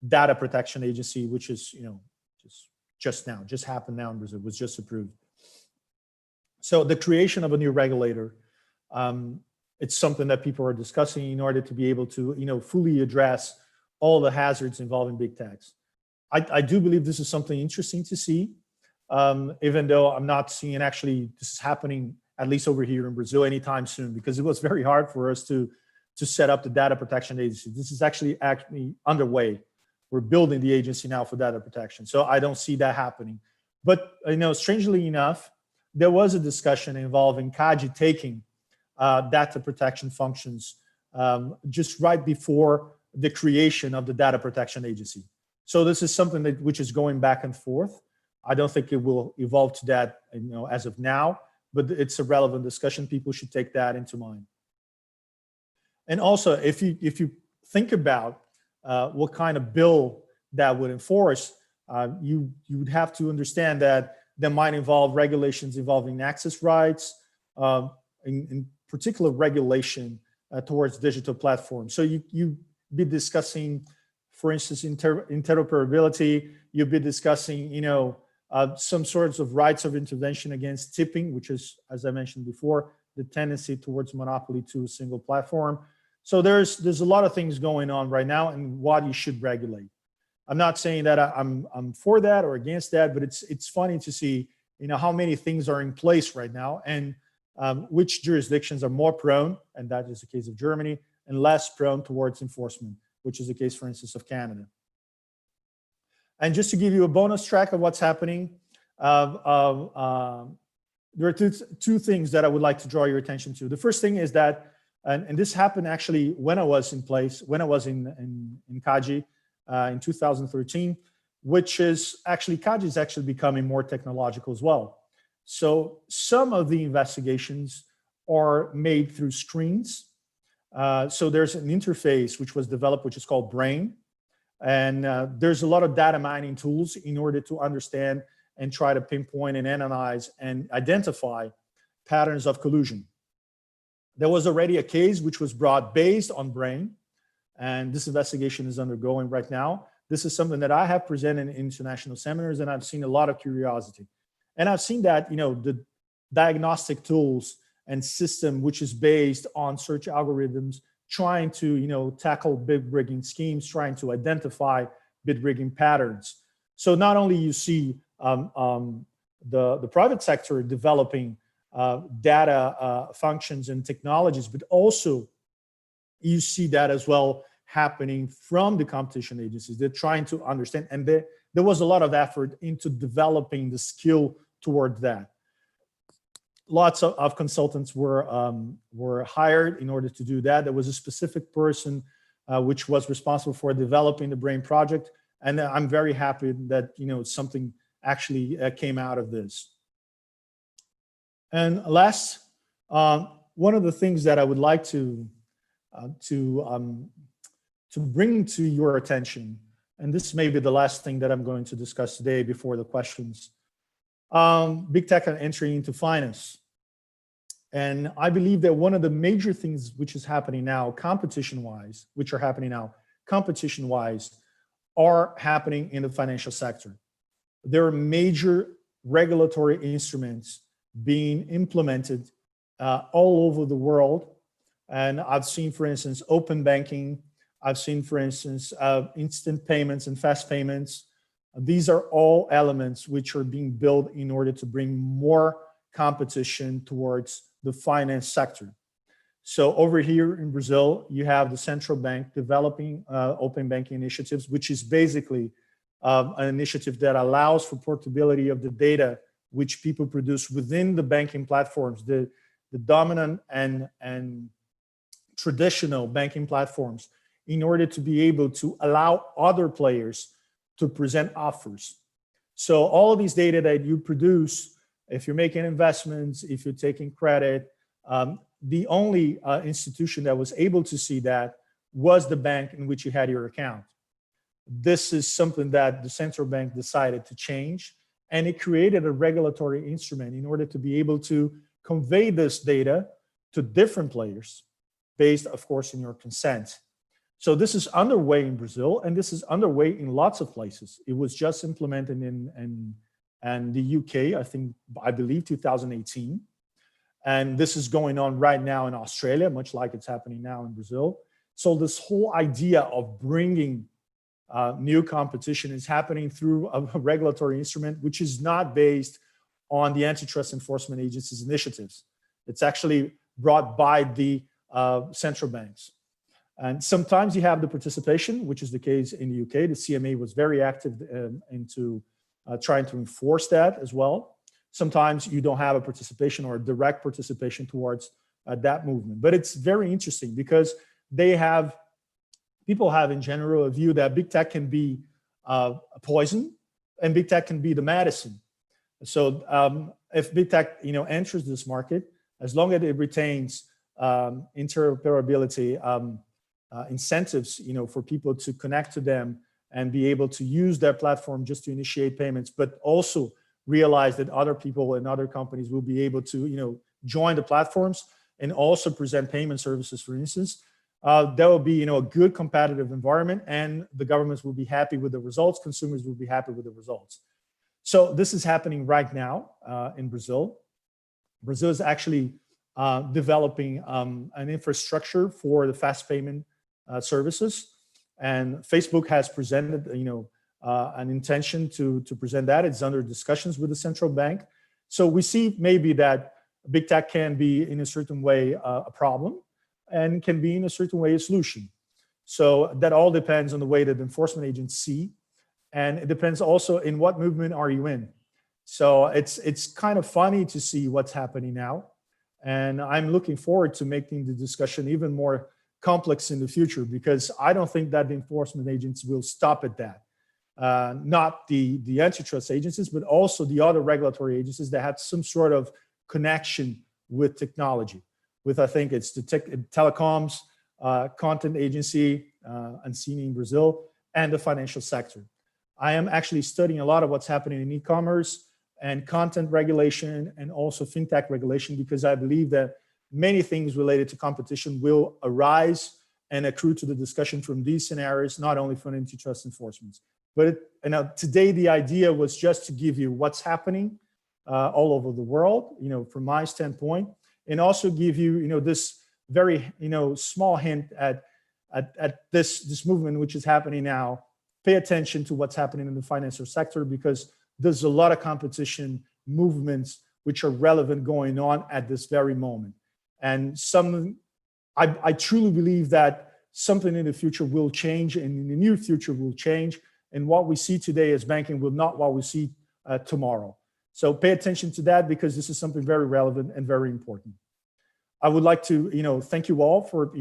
data protection agency, which is just happened now in Brazil, was just approved. So the creation of a new regulator, it's something that people are discussing in order to be able to fully address all the hazards involving big techs. I do believe this is something interesting to see, even though I'm not seeing actually this is happening, at least over here in Brazil, anytime soon, because it was very hard for us to set up the data protection agency. This is actually underway. We're building the agency now for data protection. So I don't see that happening. But strangely enough, there was a discussion involving CADE taking data protection functions just right before the creation of the data protection agency. So this is something which is going back and forth. I don't think it will evolve to that, as of now, but it's a relevant discussion. People should take that into mind. And also, if you think about what kind of bill that would enforce, you would have to understand that that might involve regulations involving access rights, in particular regulation towards digital platforms. So you'd be discussing, for instance, interoperability. You'd be discussing, some sorts of rights of intervention against tipping, which is, as I mentioned before, the tendency towards monopoly to a single platform. So there's a lot of things going on right now and what you should regulate. I'm not saying that I'm for that or against that, but it's funny to see, how many things are in place right now, and which jurisdictions are more prone, and that is the case of Germany, and less prone towards enforcement, which is the case, for instance, of Canada. And just to give you a bonus track of what's happening, there are two things that I would like to draw your attention to. The first thing is that, and this happened actually when I was in CAGI in 2013, which is actually, CAGI is actually becoming more technological as well. So some of the investigations are made through screens. So there's an interface which was developed, which is called Brain. And there's a lot of data mining tools in order to understand and try to pinpoint and analyze and identify patterns of collusion. There was already a case which was brought based on Brain, and this investigation is undergoing right now. This is something that I have presented in international seminars, and I've seen a lot of curiosity. And I've seen that, the diagnostic tools and system, which is based on search algorithms, trying to, tackle bid rigging schemes, trying to identify bid rigging patterns. So not only you see the private sector developing data functions and technologies, but also you see that as well happening from the competition agencies. They're trying to understand, and there was a lot of effort into developing the skill toward that. Lots of consultants were hired in order to do that. There was a specific person which was responsible for developing the Brain project, and I'm very happy that something actually came out of this. And last, one of the things that I would like to bring to your attention, and this may be the last thing that I'm going to discuss today before the questions, big tech and entry into finance. And I believe that one of the major things which is happening now, competition-wise, are happening in the financial sector. There are major regulatory instruments being implemented all over the world. And I've seen, for instance, open banking. I've seen, for instance, instant payments and fast payments. These are all elements which are being built in order to bring more competition towards the finance sector. So over here in Brazil, you have the central bank developing open banking initiatives, which is basically an initiative that allows for portability of the data which people produce within the banking platforms, the dominant and traditional banking platforms, in order to be able to allow other players to present offers. So all of these data that you produce, if you're making investments, if you're taking credit, the only institution that was able to see that was the bank in which you had your account. This is something that the central bank decided to change, and it created a regulatory instrument in order to be able to convey this data to different players based, of course, in your consent. So this is underway in Brazil, and this is underway in lots of places. It was just implemented in the UK, I believe 2018. And this is going on right now in Australia, much like it's happening now in Brazil. So this whole idea of bringing new competition is happening through a regulatory instrument, which is not based on the antitrust enforcement agency's initiatives. It's actually brought by the central banks. And sometimes you have the participation, which is the case in the UK. The CMA was very active into trying to enforce that as well. Sometimes you don't have a participation or a direct participation towards that movement. But it's very interesting because people have in general a view that big tech can be a poison and big tech can be the medicine. So if big tech enters this market, as long as it retains interoperability incentives for people to connect to them and be able to use their platform just to initiate payments, but also realize that other people and other companies will be able to join the platforms and also present payment services, for instance, there will be a good competitive environment, and the governments will be happy with the results, consumers will be happy with the results. So this is happening right now in Brazil. Brazil is actually developing an infrastructure for the fast payment services, and Facebook has presented an intention to present that. It's under discussions with the central bank. So we see maybe that big tech can be in a certain way a problem and can be in a certain way a solution. So that all depends on the way that enforcement agents see. And it depends also in what movement are you in. So it's kind of funny to see what's happening now. And I'm looking forward to making the discussion even more complex in the future, because I don't think that the enforcement agents will stop at that. Not the antitrust agencies, but also the other regulatory agencies that have some sort of connection with technology. With, I think it's the telecoms, content agency, Ancine in Brazil, and the financial sector. I am actually studying a lot of what's happening in e-commerce and content regulation and also fintech regulation, because I believe that many things related to competition will arise and accrue to the discussion from these scenarios, not only for antitrust enforcement. But today the idea was just to give you what's happening all over the world, from my standpoint, and also give you, this very, small hint at this movement which is happening now. Pay attention to what's happening in the financial sector, because there's a lot of competition movements which are relevant going on at this very moment. And I truly believe that something in the future will change, and in the near future will change. And what we see today as banking will not what we see tomorrow. So pay attention to that, because this is something very relevant and very important. I would like to, thank you all for,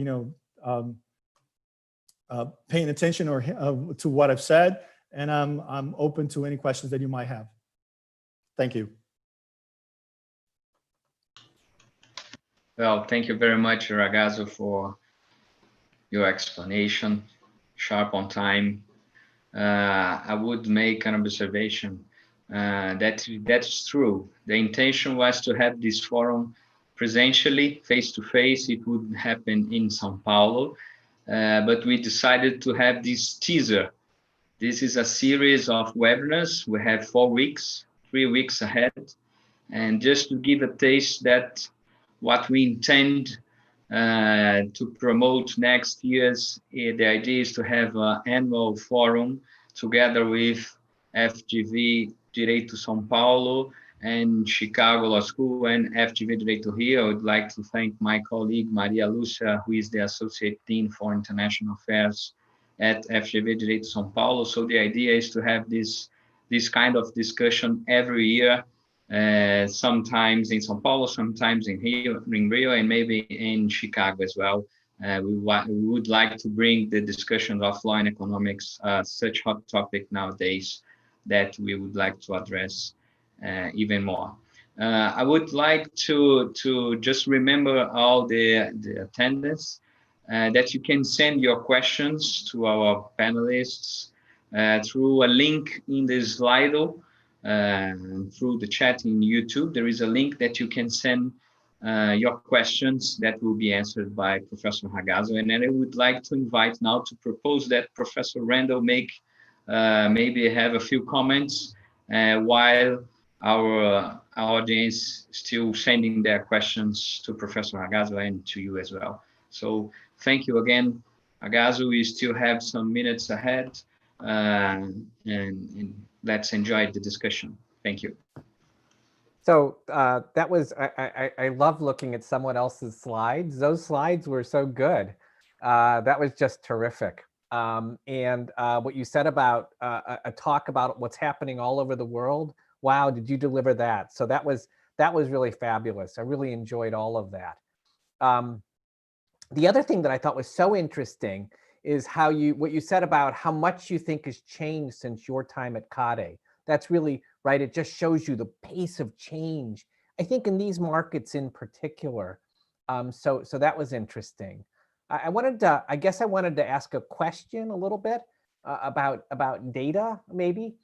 paying attention to what I've said, and I'm open to any questions that you might have. Thank you. Well, thank you very much, Ragazzo, for your explanation, sharp on time. I would make an observation that's true. The intention was to have this forum presentially, face-to-face. It would happen in São Paulo, but we decided to have this teaser. This is a series of webinars. We have 4 weeks, 3 weeks ahead. And just to give a taste that what we intend to promote next year's, the idea is to have an annual forum together with FGV Direito São Paulo and Chicago Law School and FGV Direito here. I would like to thank my colleague Maria Lúcia, who is the Associate Dean for International Affairs at FGV Direito São Paulo. So the idea is to have this kind of discussion every year, sometimes in São Paulo, sometimes in Rio, and maybe in Chicago as well. We would like to bring the discussions of law and economics, such hot topic nowadays, that we would like to address even more. I would like to just remember all the attendants that you can send your questions to our panelists through a link in the Slido, through the chat in YouTube. There is a link that you can send your questions that will be answered by Professor Ragazzo. And then I would like to invite now to propose that Professor Randal make maybe have a few comments while our audience still sending their questions to Professor Ragazzo and to you as well. So thank you again, Ragazzo. We still have some minutes ahead, and let's enjoy the discussion. Thank you. So that was, I love looking at someone else's slides. Those slides were so good. That was just terrific. And what you said about a talk about what's happening all over the world. Wow, did you deliver that? So that was really fabulous. I really enjoyed all of that. The other thing that I thought was so interesting is what you said about how much you think has changed since your time at CADE. That's really right. It just shows you the pace of change, I think, in these markets in particular. So that was interesting. I guess I wanted to ask a question a little bit about data, maybe.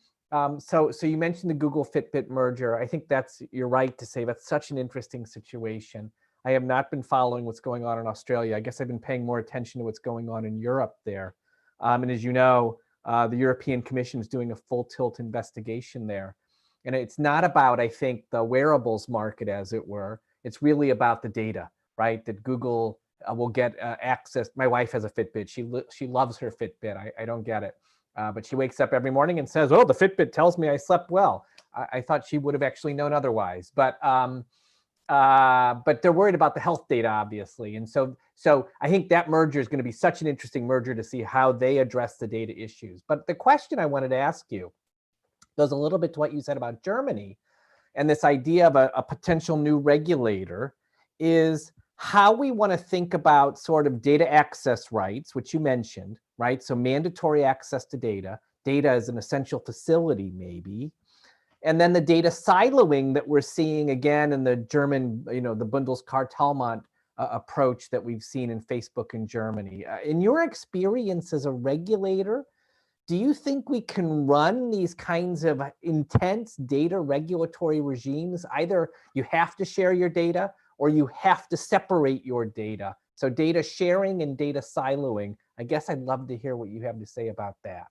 So you mentioned the Google Fitbit merger. I think you're right to say that's such an interesting situation. I have not been following what's going on in Australia. I guess I've been paying more attention to what's going on in Europe there. And as you know, the European Commission is doing a full tilt investigation there. And it's not about, I think, the wearables market, as it were. It's really about the data, right? That Google will get access. My wife has a Fitbit. She loves her Fitbit. I don't get it. But she wakes up every morning and says, oh, the Fitbit tells me I slept well. I thought she would have actually known otherwise. But they're worried about the health data, obviously. And so I think that merger is going to be such an interesting merger to see how they address the data issues. But the question I wanted to ask you goes a little bit to what you said about Germany and this idea of a potential new regulator is how we want to think about sort of data access rights, which you mentioned, right? So mandatory access to data. Data is an essential facility, maybe. And then the data siloing that we're seeing again in the German, the Bundeskartellamt approach that we've seen in Facebook in Germany. In your experience as a regulator, do you think we can run these kinds of intense data regulatory regimes? Either you have to share your data or you have to separate your data. So data sharing and data siloing. I guess I'd love to hear what you have to say about that.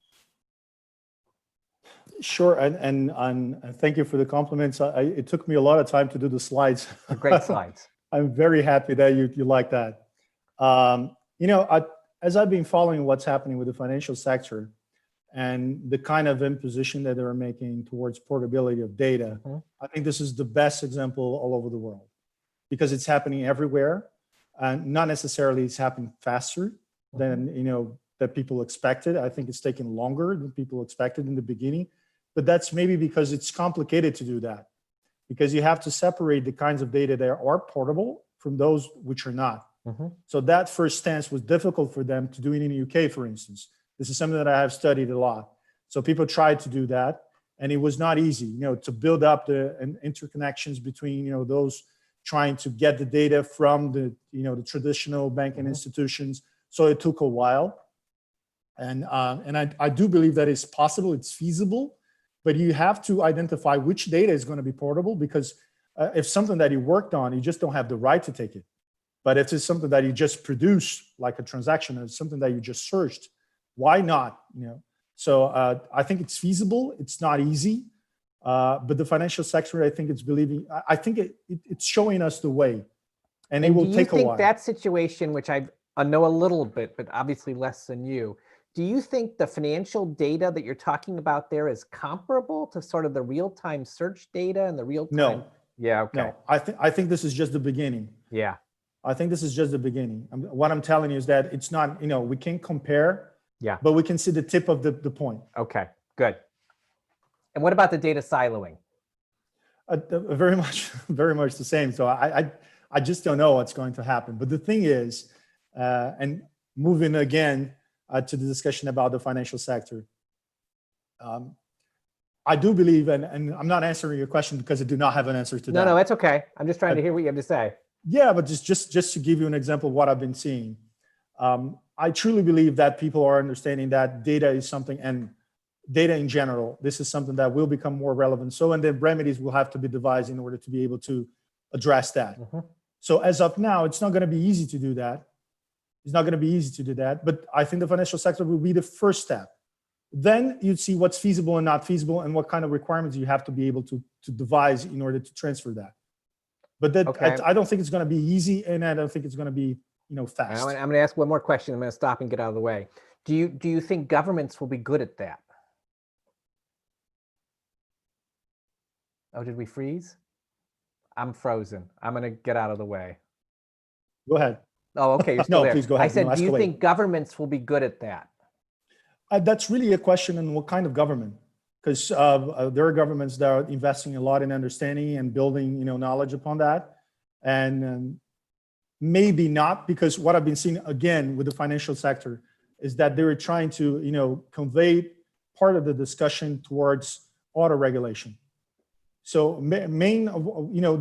Sure, and thank you for the compliments. It took me a lot of time to do the slides. They're great slides. I'm very happy that you like that. As I've been following what's happening with the financial sector and the kind of imposition that they're making towards portability of data, I think this is the best example all over the world because it's happening everywhere, and not necessarily it's happening faster than that people expected. I think it's taken longer than people expected in the beginning, but that's maybe because it's complicated to do that, because you have to separate the kinds of data that are portable from those which are not. So that first stance was difficult for them to do it in the UK, for instance. This is something that I have studied a lot. So people tried to do that, and it was not easy, to build up the interconnections between, those trying to get the data from the, the traditional banking institutions. So it took a while. And I do believe that it's possible, it's feasible, but you have to identify which data is going to be portable, because if something that you worked on, you just don't have the right to take it. But if it's something that you just produced, like a transaction, or something that you just searched, why not? So I think it's feasible. It's not easy, but the financial sector, I think I think it's showing us the way, and it will take a while. Do you think that situation, which I know a little bit, but obviously less than you, do you think the financial data that you're talking about there is comparable to sort of the real-time search data and the real-time? No. Yeah, okay. No, I think this is just the beginning. Yeah. I think this is just the beginning. What I'm telling you is that it's not, we can't compare, but we can see the tip of the point. Okay, good. And what about the data siloing? Very much the same. So I just don't know what's going to happen. But the thing is, and moving again to the discussion about the financial sector, I do believe, and I'm not answering your question because I do not have an answer to that. No, that's okay. I'm just trying to hear what you have to say. Yeah, but just to give you an example of what I've been seeing, I truly believe that people are understanding that data is something, and data in general, this is something that will become more relevant. So, and then remedies will have to be devised in order to be able to address that. So as of now, it's not going to be easy to do that. It's not going to be easy to do that, but I think the financial sector will be the first step. Then you'd see what's feasible and not feasible, and what kind of requirements you have to be able to devise in order to transfer that. But that, okay. I don't think it's going to be easy, and I don't think it's going to be, fast. I'm going to ask one more question. I'm going to stop and get out of the way. Do you think governments will be good at that? Oh, did we freeze? I'm frozen. I'm going to get out of the way. Go ahead. Oh, okay. You're still there. Please go ahead. I said, do you think governments will be good at that? That's really a question on what kind of government, because there are governments that are investing a lot in understanding and building, knowledge upon that, and maybe not, because what I've been seeing again with the financial sector is that they're trying to, convey part of the discussion towards auto regulation. So the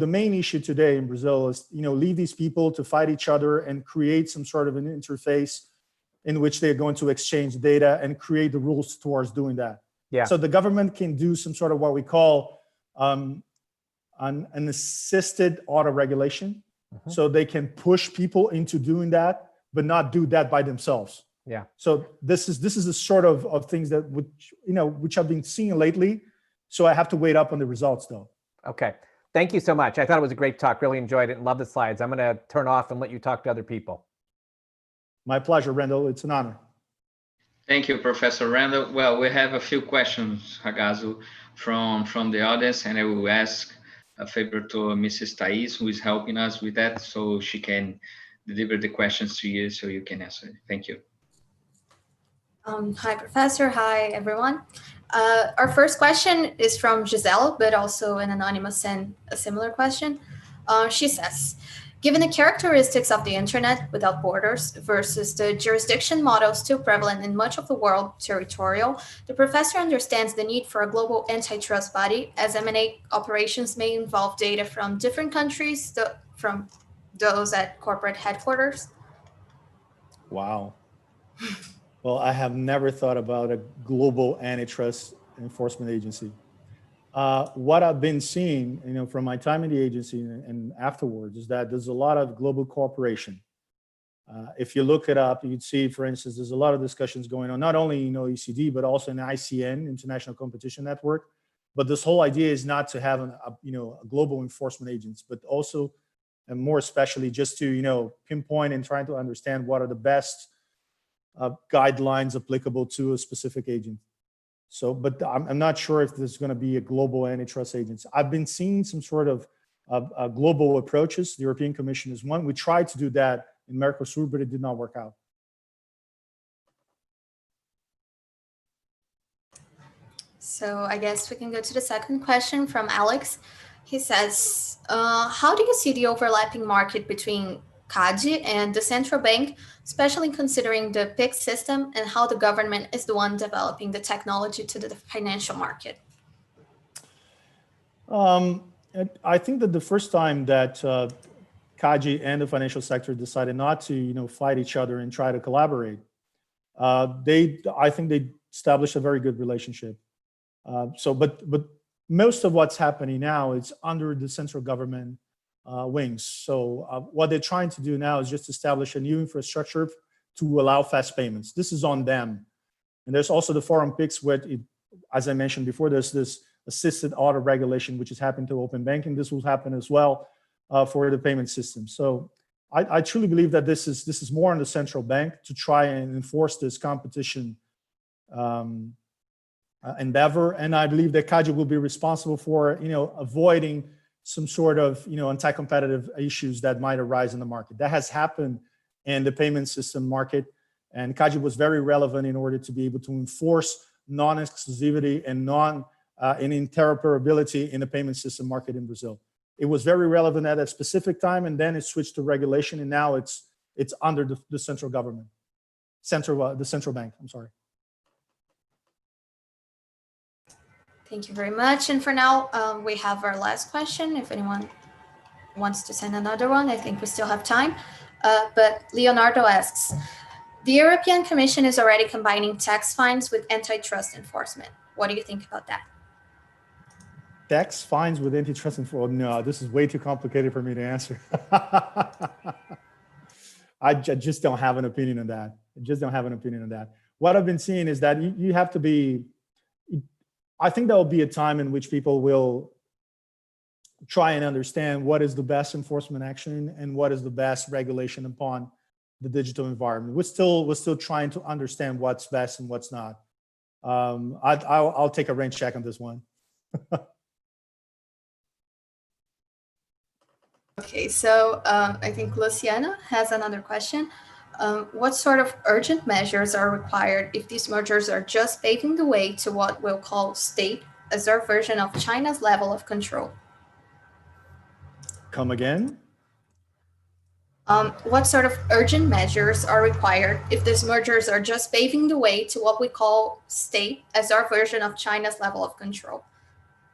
main issue today in Brazil is, leave these people to fight each other and create some sort of an interface in which they're going to exchange data and create the rules towards doing that. Yeah. So the government can do some sort of what we call an assisted auto regulation. So they can push people into doing that, but not do that by themselves. Yeah. So this is the sort of things that which I've been seeing lately. So I have to wait up on the results, though. Okay. Thank you so much. I thought it was a great talk. Really enjoyed it and love the slides. I'm going to turn off and let you talk to other people. My pleasure, Randal. It's an honor. Thank you, Professor Randal. Well, we have a few questions, Ragazzo, from the audience, and I will ask a favor to Mrs. Thais, who is helping us with that, so she can deliver the questions to you so you can answer. Thank you. Hi, Professor. Hi, everyone. Our first question is from Giselle, but also an anonymous sent a similar question. She says, given the characteristics of the internet without borders versus the jurisdiction model still prevalent in much of the world, territorial, the professor understands the need for a global antitrust body, as M&A operations may involve data from different countries, from those at corporate headquarters. Wow. Well, I have never thought about a global antitrust enforcement agency. What I've been seeing, from my time in the agency and afterwards, is that there's a lot of global cooperation. If you look it up, you'd see, for instance, there's a lot of discussions going on, not only in OECD, but also in ICN, International Competition Network. But this whole idea is not to have a global enforcement agents, but also, and more especially, just to pinpoint and trying to understand what are the best guidelines applicable to a specific agent. So, but I'm not sure if there's going to be a global antitrust agency. I've been seeing some sort of global approaches. The European Commission is one. We tried to do that in Mercosur, but it did not work out. So I guess we can go to the second question from Alex. He says, how do you see the overlapping market between CADE and the central bank, especially considering the PIX system and how the government is the one developing the technology to the financial market? I think that the first time that CADE and the financial sector decided not to fight each other and try to collaborate, I think they established a very good relationship. But most of what's happening now is under the central government wings. So what they're trying to do now is just establish a new infrastructure to allow fast payments. This is on them. And there's also the Forum PIX, where, as I mentioned before, there's this assisted auto regulation, which is happening to open banking. This will happen as well for the payment system. So I truly believe that this is more on the central bank to try and enforce this competition endeavor. And I believe that CADE will be responsible for avoiding some sort of anti-competitive issues that might arise in the market. That has happened in the payment system market, and CADE was very relevant in order to be able to enforce non-exclusivity and interoperability in the payment system market in Brazil. It was very relevant at a specific time, and then it switched to regulation, and now it's under the central government, the central bank. I'm sorry. Thank you very much. And for now, we have our last question. If anyone wants to send another one, I think we still have time. But Leonardo asks, the European Commission is already combining tax fines with antitrust enforcement. What do you think about that? Tax fines with antitrust enforcement? No, this is way too complicated for me to answer. I just don't have an opinion on that. What I've been seeing is that you have to be, I think there will be a time in which people will try and understand what is the best enforcement action and what is the best regulation upon the digital environment. We're still trying to understand what's best and what's not. I'll take a rain check on this one. Okay, so I think Luciana has another question. What sort of urgent measures are required if these mergers are just paving the way to what we'll call state as their version of China's level of control? Come again? What sort of urgent measures are required if these mergers are just paving the way to what we call state as our version of China's level of control?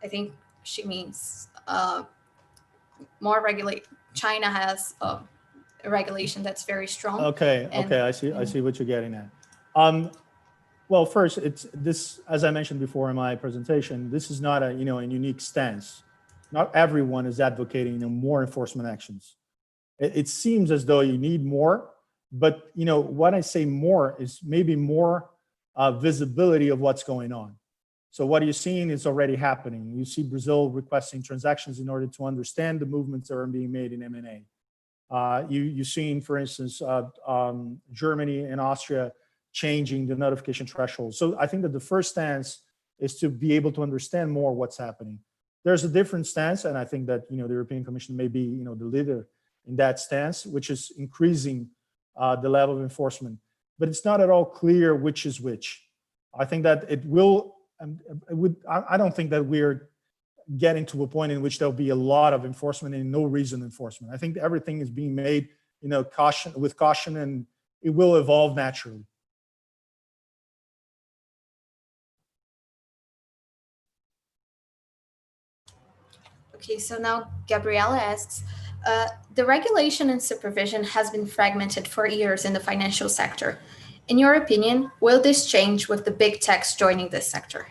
I think she means more regulate. China has a regulation that's very strong. Okay, I see what you're getting at. Well, first, it's this, as I mentioned before in my presentation, this is not a unique stance. Not everyone is advocating more enforcement actions. It seems as though you need more, but when I say more is maybe more visibility of what's going on. So what you're seeing is already happening. You see Brazil requesting transactions in order to understand the movements that are being made in M&A. You've seen, for instance, Germany and Austria changing the notification threshold. So I think that the first stance is to be able to understand more what's happening. There's a different stance, and I think that the European Commission may be the leader in that stance, which is increasing the level of enforcement. But it's not at all clear which is which. I think that it will. I don't think that we're getting to a point in which there'll be a lot of enforcement and no reason enforcement. I think everything is being made, with caution, and it will evolve naturally. Okay, so now Gabriela asks, the regulation and supervision has been fragmented for years in the financial sector. In your opinion, will this change with the big techs joining this sector?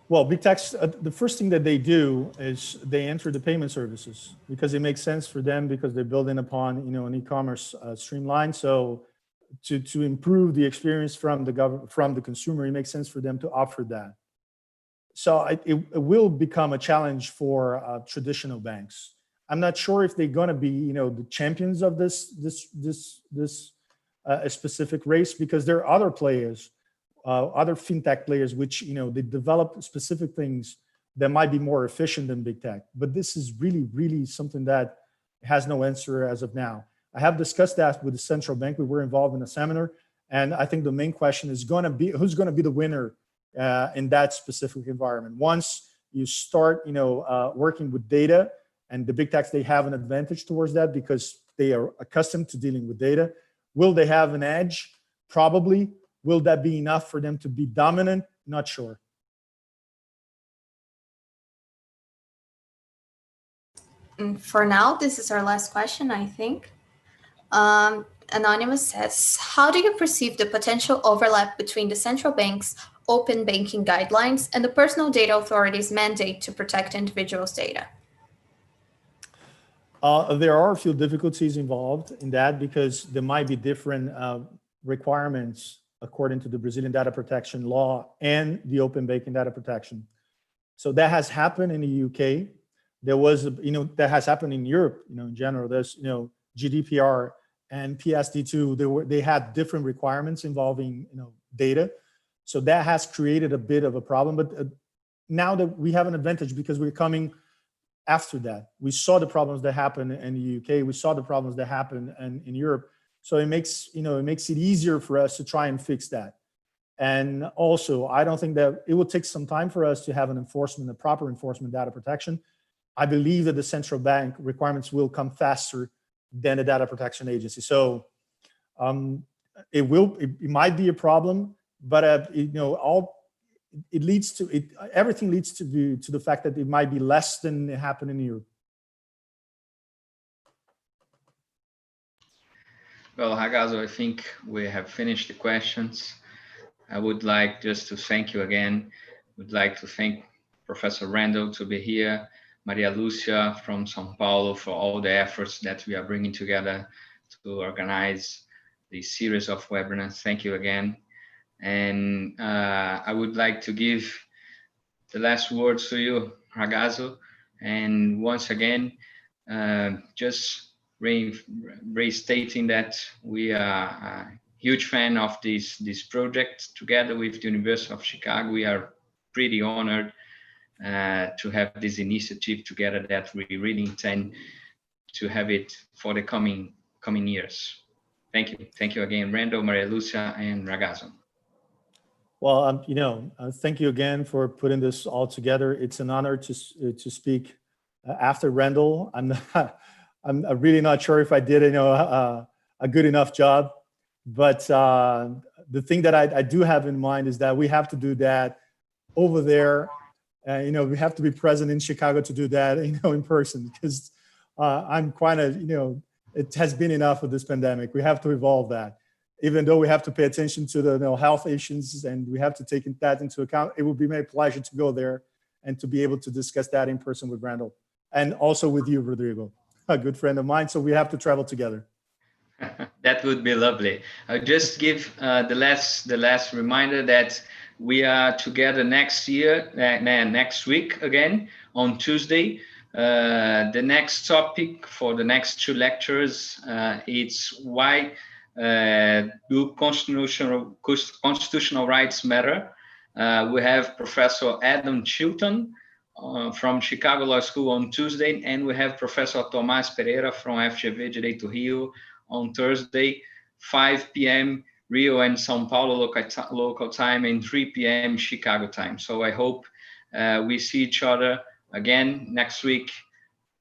Well, big techs, the first thing that they do is they enter the payment services because it makes sense for them because they're building upon an e-commerce streamline. So to improve the experience from the consumer, it makes sense for them to offer that. So it will become a challenge for traditional banks. I'm not sure if they're going to be, the champions of this specific race, because there are other players, other fintech players, which they develop specific things that might be more efficient than big tech. But this is really, really something that has no answer as of now. I have discussed that with the central bank. We were involved in a seminar, and I think the main question is going to be who's going to be the winner in that specific environment. Once you start, working with data, and the big techs, they have an advantage towards that because they are accustomed to dealing with data. Will they have an edge? Probably. Will that be enough for them to be dominant? Not sure. And for now, this is our last question, I think. Anonymous says, how do you perceive the potential overlap between the central bank's open banking guidelines and the Personal Data Authority's mandate to protect individuals' data? There are a few difficulties involved in that because there might be different requirements according to the Brazilian data protection law and the open banking data protection. So that has happened in the UK. There was, that has happened in Europe, in general. There's, GDPR and PSD2, they had different requirements involving, data. So that has created a bit of a problem. But now that we have an advantage because we're coming after that. We saw the problems that happened in the UK. We saw the problems that happened in Europe. So it makes it easier for us to try and fix that. And also, I don't think that it will take some time for us to have a proper enforcement data protection. I believe that the central bank requirements will come faster than the data protection agency. So it might be a problem, but everything leads to the fact that it might be less than it happened in Europe. Well, Ragazzo, I think we have finished the questions. I would like just to thank you again. Would like to thank Professor Randal to be here, Maria Lucia from São Paulo for all the efforts that we are bringing together to organize this series of webinars. Thank you again. And I would like to give the last words to you, Ragazzo. And once again, just restating that we are a huge fan of this project. Together with the University of Chicago, we are pretty honored to have this initiative together that we really intend to have it for the coming years. Thank you. Thank you again, Randal, Maria Lucia, and Ragazzo. Well, thank you again for putting this all together. It's an honor to speak after Randal. I'm really not sure if I did a good enough job, but the thing that I do have in mind is that we have to do that over there. We have to be present in Chicago to do that, in person, because I'm quite it has been enough with this pandemic. We have to evolve that. Even though we have to pay attention to the health issues and we have to take that into account, it would be my pleasure to go there and to be able to discuss that in person with Randal and also with you, Rodrigo, a good friend of mine. So we have to travel together. That would be lovely. I'll just give the last reminder that we are together next week again on Tuesday. The next topic for the next two lectures, it's why Do constitutional rights matter? We have Professor Adam Chilton from Chicago Law School on Tuesday, and we have Professor Tomás Pereira from FGV Direito Rio on Thursday, 5 p.m. Rio and São Paulo local time, and 3 p.m. Chicago time. So I hope we see each other again next week,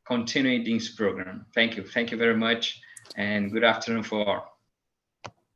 continuing this program. Thank you. Thank you very much, and good afternoon for all.